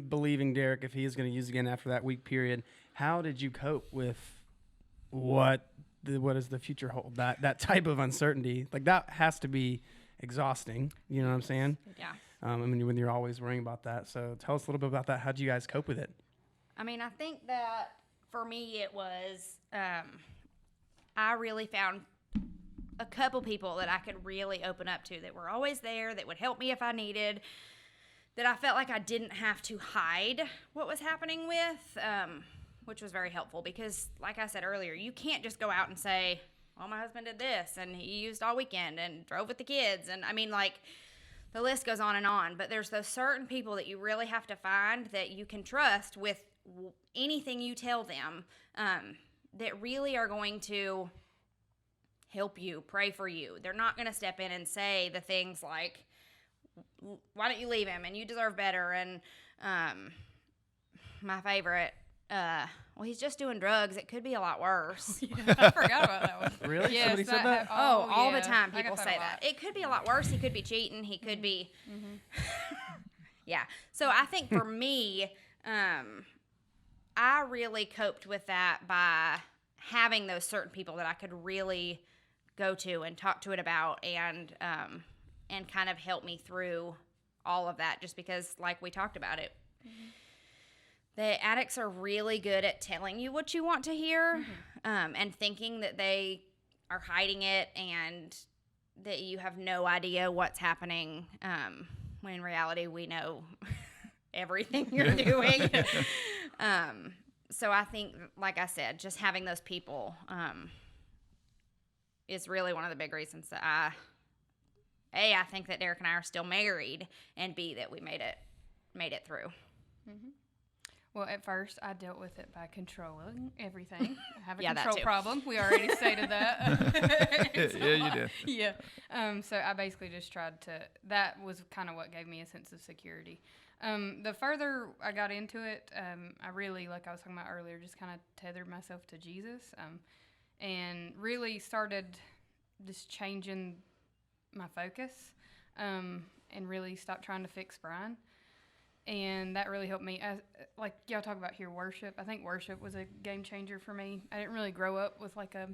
believing Derek if he is going to use again after that week period, how did you cope with what does the future hold? That type of uncertainty, like, that has to be exhausting. You know what I'm saying? Yeah. I mean, when you're always worrying about that. So tell us a little bit about that. How did you guys cope with it? I mean, I think that for me it was, I really found a couple people that I could really open up to that were always there, that would help me if I needed, that I felt like I didn't have to hide what was happening with, which was very helpful because, like I said earlier, you can't just go out and say, well, my husband did this and he used all weekend and drove with the kids. And I mean, like, the list goes on, but there's those certain people that you really have to find that you can trust with anything you tell them, that really are going to help you, pray for you. They're not going to step in and say the things like, why don't you leave him? And you deserve better. And my favorite, well, he's just doing drugs. It could be a lot worse. I forgot about that one. Really? Yes, Somebody said that? All the time people say that. It could be a lot worse. He could be cheating. He could be. Yeah. So I think for me, I really coped with that by having those certain people that I could really go to and talk to it about, and kind of help me through all of that, just because, like we talked about it, the addicts are really good at telling you what you want to hear, and thinking that they are hiding it and that you have no idea what's happening, when in reality we know everything you're doing. So I think, like I said, just having those people is really one of the big reasons that I think that Derek and I are still married, and B, that we made it through. Well, at first, I dealt with it by controlling everything. I have a Yeah, control that too. problem. We already stated that. Yeah, you did. Yeah. So I basically just tried to, that was kind of what gave me a sense of security. The further I got into it, I really, like I was talking about earlier, just kind of tethered myself to Jesus, and really started just changing my focus, and really stopped trying to fix Brian. And that really helped me. Like y'all talk about here, worship. I think worship was a game changer for me. I didn't really grow up with like a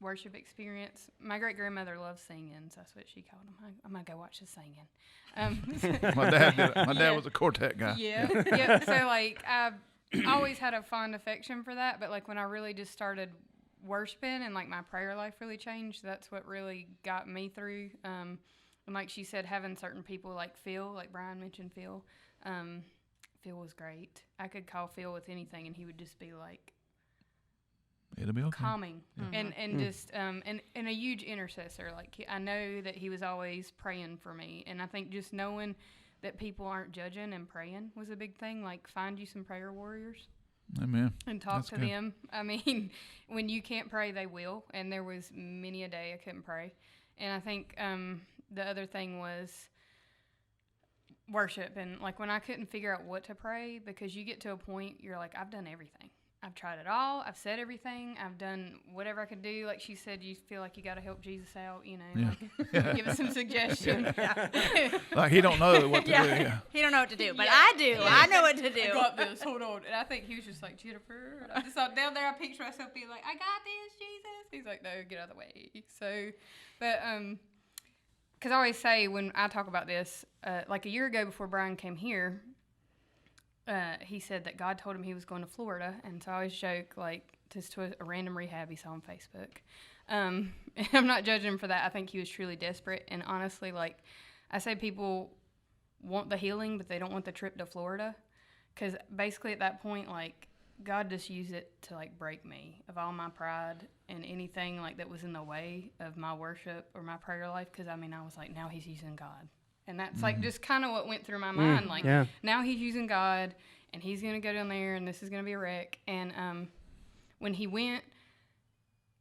worship experience. My great grandmother loved singing, so that's what she called them. I'm gonna go watch the singing. My dad was a quartet guy. Yeah. So like always had a fond affection for that, but like when I really just started worshiping and like my prayer life really changed, that's what really got me through. And like she said, having certain people like Phil, like Brian mentioned Phil, Phil was great. I could call Phil with anything and he would just be like, it'll be okay. Calming. And just and a huge intercessor. Like I know that he was always praying for me, and I think just knowing that people aren't judging and praying was a big thing. Like find you some prayer warriors. Amen. And talk That's to good. them. I mean, when you can't pray, they will. And there was many a day I couldn't pray. And I think the other thing was worship. And like when I couldn't figure out what to pray, because you get to a point you're like, I've done everything. I've tried it all. I've said everything. I've done whatever I could do. Like she said, you feel like you got to help Jesus out, you know, like, give us some suggestions. Like he don't know what to do. Yeah. He don't know what to do, but I do. I know what to do. I got this. Hold on. And I think he was just like, Jennifer. And I just thought down there, I picture myself being like, I got this, Jesus. He's like, no, get out of the way. So, but, because I always say when I talk about this, like a year ago before Brian came here, he said that God told him he was going to Florida, and so I always joke, like, just to a random rehab he saw on Facebook. And I'm not judging him for that. I think he was truly desperate, and honestly, like, I say people want the healing, but they don't want the trip to Florida, because basically at that point, like, God just used it to, like, break me of all my pride and anything, like, that was in the way of my worship or my prayer life, because, I mean, I was like, now he's using God. And that's like just kind of what went through my mind. Like now he's using God and he's going to go down there and this is going to be a wreck. And when he went,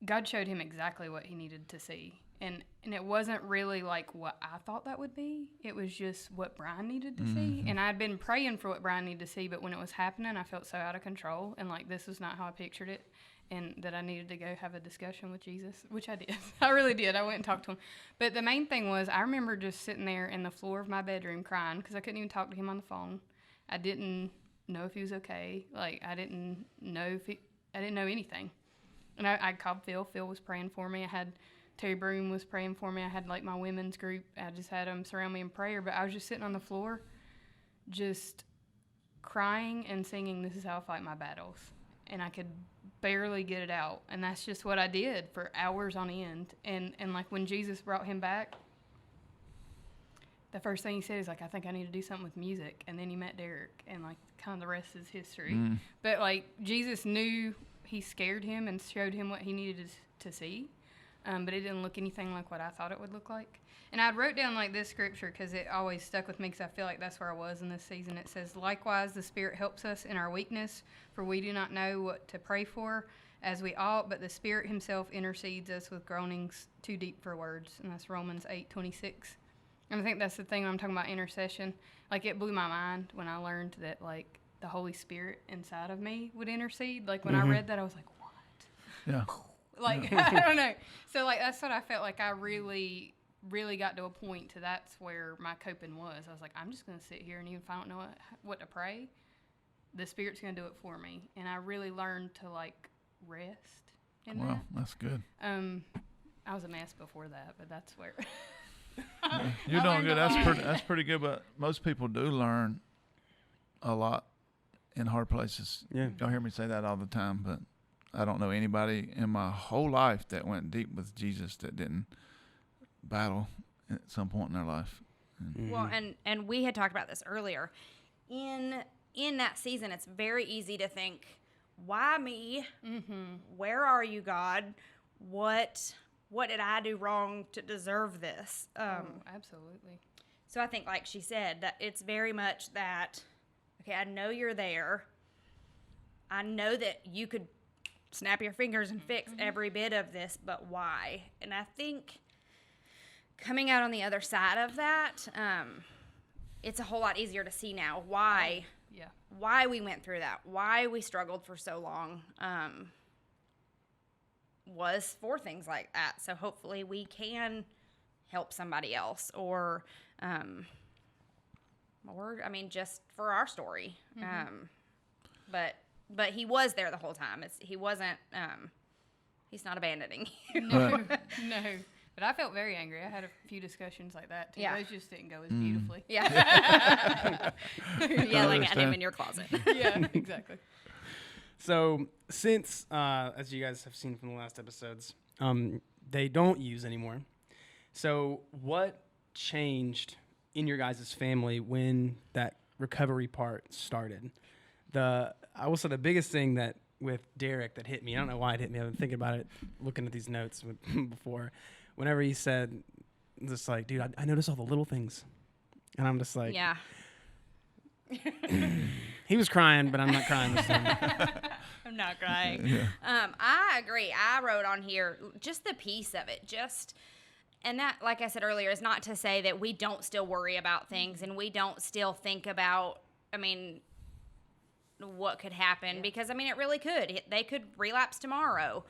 God showed him exactly what he needed to see. And it wasn't really like what I thought that would be. It was just what Brian needed to see. And I'd been praying for what Brian needed to see, but when it was happening, I felt so out of control. And like this was not how I pictured it. And that I needed to go have a discussion with Jesus, which I did. I really did. I went and talked to him. But the main thing was I remember just sitting there in the floor of my bedroom crying because I couldn't even talk to him on the phone. I didn't know if he was okay. Like, I didn't know anything. And I called Phil. Phil was praying for me. I had Terry Broom was praying for me. I had, like, my women's group. I just had them surround me in prayer. But I was just sitting on the floor just crying and singing, "This is how I fight my battles." And I could barely get it out, and that's just what I did for hours on end. And like when Jesus brought him back, the first thing he said is like, I think I need to do something with music. And then he met Derek, and like kind of the rest is history. But like Jesus knew he scared him and showed him what he needed to see, but it didn't look anything like what I thought it would look like. And I wrote down like this scripture because it always stuck with me because I feel like that's where I was in this season. It says, likewise, the Spirit helps us in our weakness, for we do not know what to pray for as we ought, but the Spirit himself intercedes us with groanings too deep for words. And that's Romans 8:26. And I think that's the thing when I'm talking about intercession. Like it blew my mind when I learned that like the Holy Spirit inside of me would intercede. Like when I read that, I was like, what? Yeah. Like, I don't know. So like that's what I felt like I really got to a point to that's where my coping was. I was like, I'm just going to sit here and even if I don't know what to pray, the Spirit's going to do it for me. And I really learned to like rest in that. Well, that's good. I was a mess before that, but that's where You're doing good. That's pretty good. But most people do learn a lot in hard places. Yeah. Y'all hear me say that all the time, but I don't know anybody in my whole life that went deep with Jesus that didn't battle at some point in their life. Well, and we had talked about this earlier. In that season, it's very easy to think, why me? Where are you, God? What did I do wrong to deserve this? absolutely. So I think, like she said, that it's very much that, okay, I know you're there. I know that you could snap your fingers and fix every bit of this, but why? And I think coming out on the other side of that, it's a whole lot easier to see now why we went through that, why we struggled for so long, was for things like that. So hopefully we can help somebody else or I mean, just for our story. But he was there the whole time. He wasn't, he's not abandoning you. No. But I felt very angry. I had a few discussions like that, too. Yeah. Those just didn't go as beautifully. Yeah. You're yelling at him understand. in your closet. Yeah, exactly. So since, as you guys have seen from the last episodes, they don't use anymore. So what changed in your guys' family when that recovery part started? I will say the biggest thing that with Derek that hit me, I don't know why it hit me. I've been thinking about it, looking at these notes before. Whenever he said, just like, dude, I notice all the little things. And I'm just like, Yeah. he was crying, but I'm not crying this time. I'm not crying. Yeah. I agree. I wrote on here just the piece of it. And that, like I said earlier, is not to say that we don't still worry about things and we don't still think about, what could happen. Because, it really could. They could relapse tomorrow.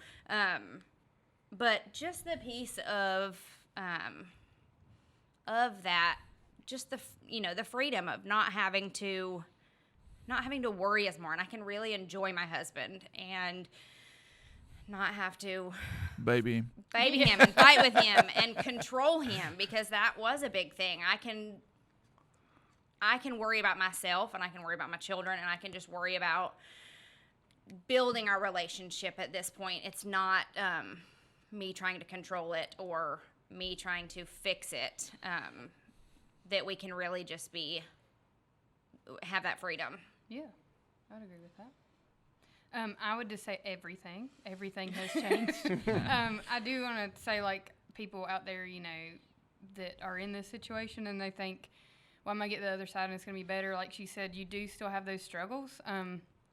But just the piece of that, just the freedom of not having to worry as more, and I can really enjoy my husband and not have to Baby. him and fight with him and control him, because that was a big thing. I can worry about myself and I can worry about my children and I can just worry about building our relationship at this point. It's not me trying to control it or me trying to fix it, that we can really just have that freedom. Yeah, I'd agree with that. I would just say everything. Everything has changed. I do want to say, like, people out there, that are in this situation and they think, well, I'm going to get to the other side and it's going to be better. Like she said, you do still have those struggles.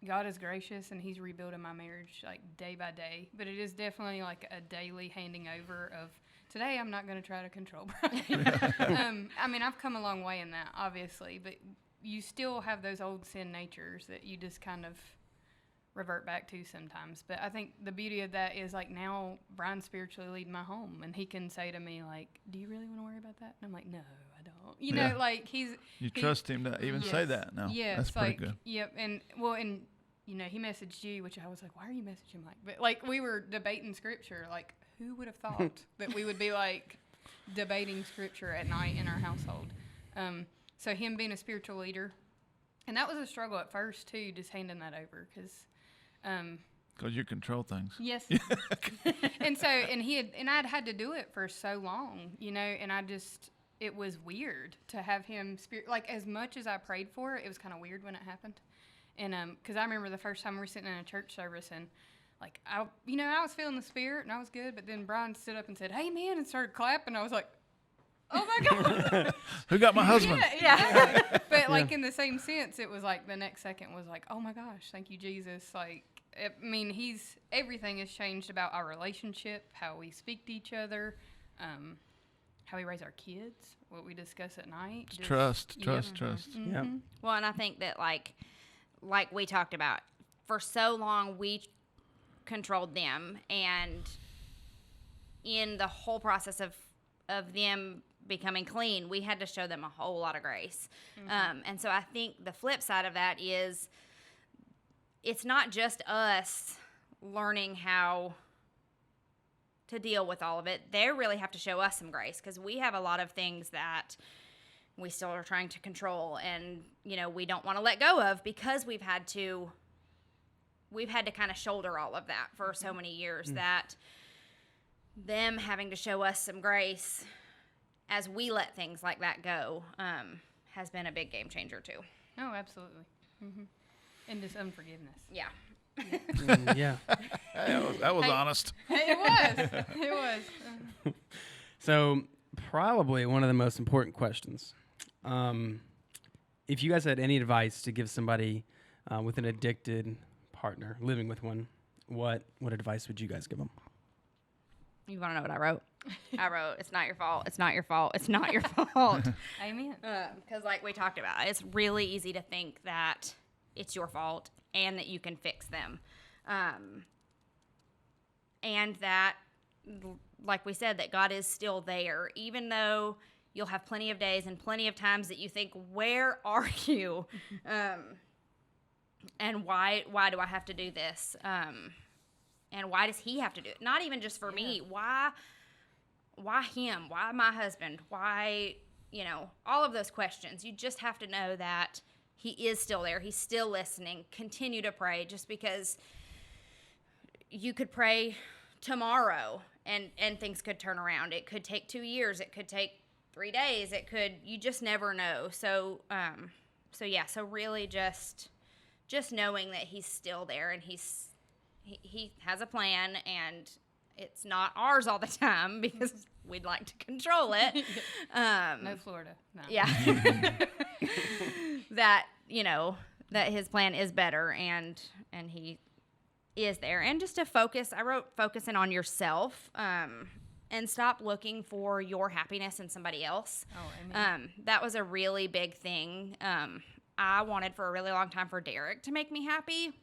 God is gracious and he's rebuilding my marriage, like, day by day. But it is definitely, like, a daily handing over of, today I'm not going to try to control Brian. I've come a long way in that, obviously. But you still have those old sin natures that you just kind of revert back to sometimes. But I think the beauty of that is, like, now Brian's spiritually leading my home, and he can say to me, like, do you really want to worry about that? And I'm like, no, I don't. You know, like, You trust him to even say that now. Yeah, That's pretty good. Yep, and he messaged you, which I was like, why are you messaging Mike? But, like, we were debating scripture. Like, who would have thought that we would be, like, debating scripture at night in our household? So him being a spiritual leader, and that was a struggle at first too, just handing that over, because you control things. yes, and I'd had to do it for so long, and it was weird to have him like, as much as I prayed for it, it was kind of weird when it happened, and because I remember the first time we were sitting in a church service and, like, I was feeling the spirit and I was good, but then Brian stood up and said, "Hey man," and started clapping. I was like, oh my God. Who got my husband? Yeah. But, like, in the same sense, it was like the next second was like, oh my gosh, thank you, Jesus. Like, everything has changed about our relationship, how we speak to each other, how we raise our kids, what we discuss at night. Trust. Mm-hmm. Yep. Well, and I think that, like we talked about, for so long we controlled them, and in the whole process of them becoming clean, we had to show them a whole lot of grace. Mm-hmm. And so I think the flip side of that is, it's not just us learning how to deal with all of it. They really have to show us some grace, because we have a lot of things that we still are trying to control and, we don't want to let go of, because we've had to kind of shoulder all of that for so many years, that them having to show us some grace as we let things like that go has been a big game changer too. Oh, absolutely. Mm-hmm. And just unforgiveness. Yeah. Yeah. That was honest. It was. So probably one of the most important questions. If you guys had any advice to give somebody with an addicted partner, living with one, what advice would you guys give them? You want to know what I wrote? I wrote, it's not your fault. It's not your fault. It's not your fault. Amen. Because, like we talked about, it's really easy to think that it's your fault and that you can fix them. And that, like we said, that God is still there, even though you'll have plenty of days and plenty of times that you think, where are you? And why do I have to do this? And why does he have to do it? Not even just for me. why him? Why my husband? Why, all of those questions. You just have to know that he is still there. He's still listening. Continue to pray, just because you could pray tomorrow and things could turn around. It could take 2 years. It could take 3 days. You just never know. So really just knowing that he's still there, and he has a plan, and it's not ours all the time because we'd like to control it. No Florida. No. Yeah. That, that his plan is better, and he is there. And just to focus, I wrote focusing on yourself, and stop looking for your happiness in somebody else. Oh, amen. That was a really big thing. I wanted for a really long time for Derek to make me happy.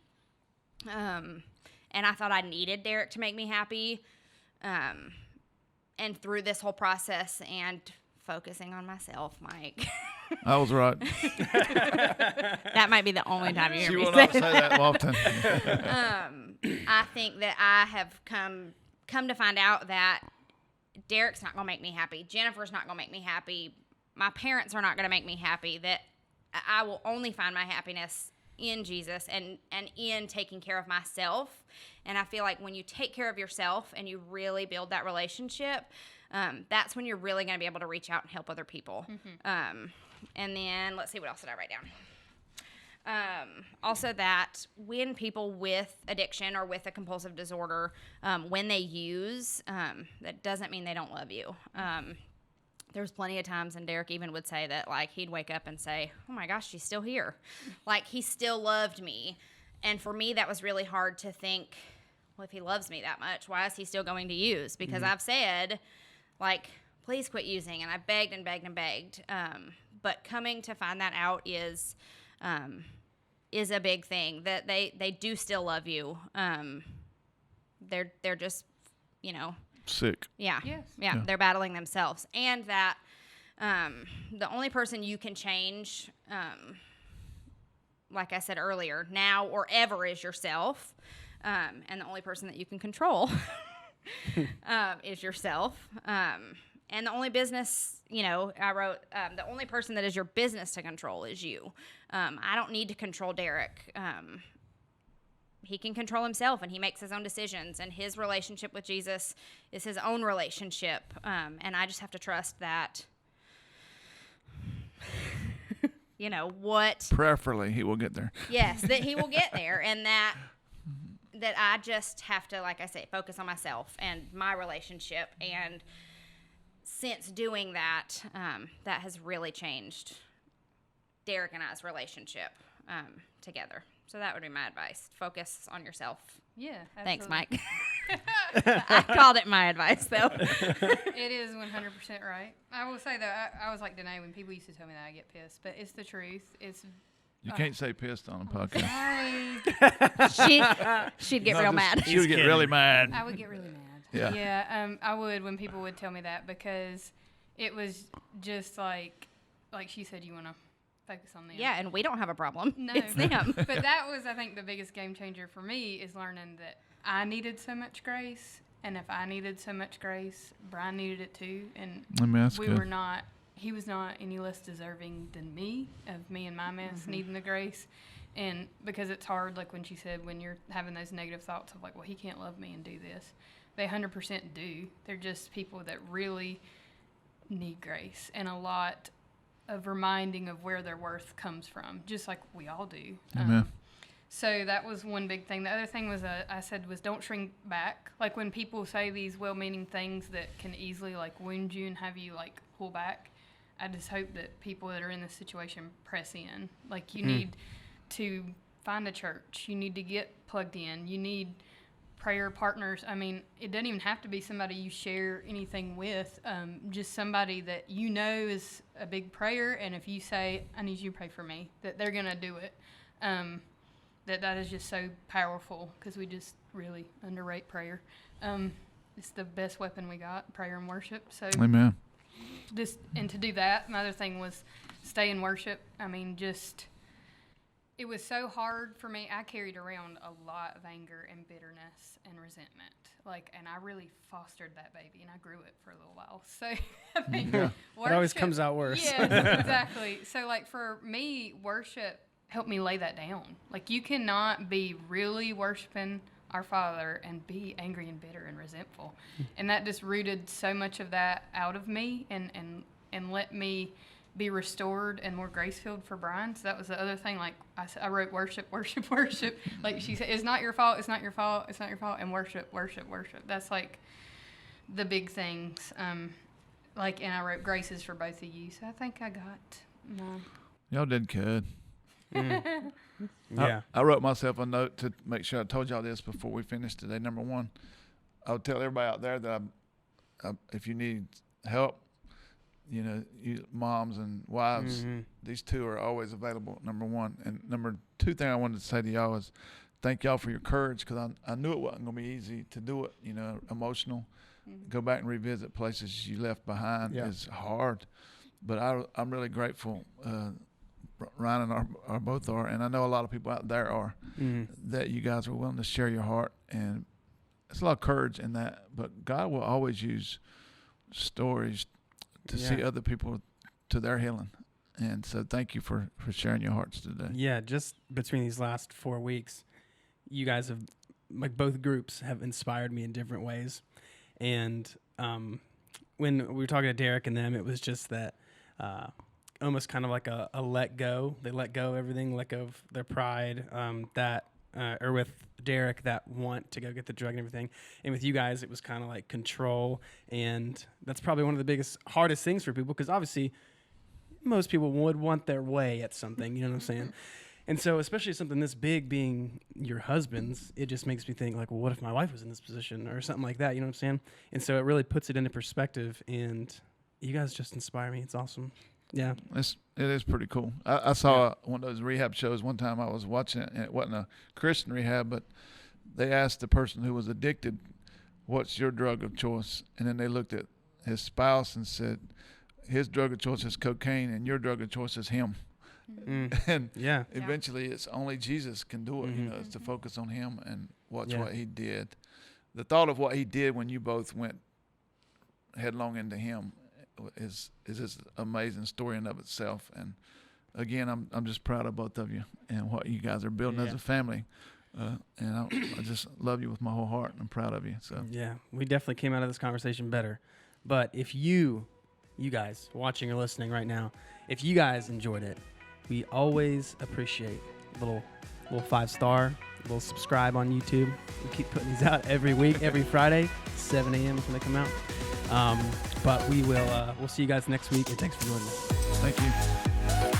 And I thought I needed Derek to make me happy. And through this whole process and focusing on myself, Mike. I was right. That might be the only time you hear She me will say not say that often. I think that I have come to find out that Derek's not going to make me happy. Jennifer's not going to make me happy. My parents are not going to make me happy. That I will only find my happiness in Jesus and in taking care of myself. And I feel like when you take care of yourself and you really build that relationship, that's when you're really going to be able to reach out and help other people. Mm-hmm. And then let's see, what else did I write down? Also that when people with addiction or with a compulsive disorder, when they use, that doesn't mean they don't love you. There's plenty of times, and Derek even would say that, like, he'd wake up and say, oh my gosh, she's still here. Like, he still loved me. And for me, that was really hard to think, well, if he loves me that much, why is he still going to use? Because I've said, like, please quit using. And I begged and begged and begged. But coming to find that out is a big thing, that they do still love you. They're just, Sick. Yeah. Yes. Yeah. They're battling themselves. And that the only person you can change, like I said earlier, now or ever is yourself. And the only person that you can control is yourself. And the only business, I wrote, the only person that is your business to control is you. I don't need to control Derek. He can control himself, and he makes his own decisions, and his relationship with Jesus is his own relationship. And I just have to trust that, what... Prayerfully, he will get there. Yes, that he will get there, and that I just have to, like I say, focus on myself and my relationship. And since doing that, that has really changed Derek and I's relationship together. So that would be my advice. Focus on yourself. Yeah, absolutely. Thanks, Mike. I called it my advice, though. It is 100% right. I will say, though, I was like Danae when people used to tell me that I get pissed, but it's the truth. You can't say pissed on a podcast. She'd get real mad. She would get really mad. I would get really mad. Yeah. Yeah, I would when people would tell me that, because it was just like she said, you want to focus on them. Yeah, and we don't have a problem. No. It's them. But that was, I think, the biggest game changer for me, is learning that I needed so much grace, and if I needed so much grace, Brian needed it too. And he was not any less deserving than me, of me and my mess needing the grace. And because it's hard, like when she said, when you're having those negative thoughts of like, well, he can't love me and do this. They 100% do. They're just people that really need grace and a lot of reminding of where their worth comes from, just like we all do. Amen. So that was one big thing. The other thing was, I said, was don't shrink back. Like when people say these well-meaning things that can easily like wound you and have you like pull back, I just hope that people that are in this situation press in. Like you need to find a church. You need to get plugged in. You need prayer partners. I mean, it doesn't even have to be somebody you share anything with. Just somebody that is a big prayer. And if you say, I need you to pray for me, that they're going to do it. That is just so powerful, because we just really underrate prayer. It's the best weapon we got, prayer and worship. So Amen. And to do that, my other thing was stay in worship. I mean, just it was so hard for me. I carried around a lot of anger and bitterness and resentment. And I really fostered that baby, and I grew it for a little while. So, I mean, It always comes out worse. Yes, exactly. So, for me, worship helped me lay that down. You cannot be really worshiping our Father and be angry and bitter and resentful. And that just rooted so much of that out of me and let me be restored and more grace-filled for Brian. So that was the other thing. I wrote worship, worship, worship. She said, it's not your fault, it's not your fault, it's not your fault. And worship, worship, worship. That's the big things. And I wrote graces for both of you. So I think I got mine. Y'all did good. Yeah. I wrote myself a note to make sure I told y'all this before we finished today. Number one, I would tell everybody out there that if you need help, you moms and wives, these two are always available, number one. And number two thing I wanted to say to y'all is thank y'all for your courage, because I knew it wasn't going to be easy to do it, emotional. Go back and revisit places you left behind is hard. But I'm really grateful, Ryan and I both are, and I know a lot of people out there are, that you guys are willing to share your heart. And it's a lot of courage in that, but God will always use stories to see other people to their healing. And so thank you for sharing your hearts today. Yeah, just between these last 4 weeks, you guys have, both groups have inspired me in different ways. And when we were talking to Derek and them, it was just that almost kind of like a let go. They let go of everything, let go of their pride, or with Derek, that want to go get the drug and everything. And with you guys, it was kind of like control. And that's probably one of the biggest, hardest things for people, because obviously most people would want their way at something, you know what I'm saying? And so especially something this big being your husband's, it just makes me think well, what if my wife was in this position or something like that, you know what I'm saying? And so it really puts it into perspective, and you guys just inspire me. It's awesome. Yeah. It is pretty cool. I saw one of those rehab shows one time. I was watching it, and it wasn't a Christian rehab, but they asked the person who was addicted, what's your drug of choice? And then they looked at his spouse and said, his drug of choice is cocaine and your drug of choice is him. And eventually it's only Jesus can do it, it's to focus on him and watch what he did. The thought of what he did when you both went headlong into him is this amazing story in of itself. And again, I'm just proud of both of you and what you guys are building as a family. And I just love you with my whole heart, and I'm proud of you. So yeah, we definitely came out of this conversation better. But if you guys watching or listening right now, if you guys enjoyed it, we always appreciate a little 5-star, a little subscribe on YouTube. We keep putting these out every week, every Friday, 7 a.m. when they come out. But we'll see you guys next week, and thanks for joining us. Thank you.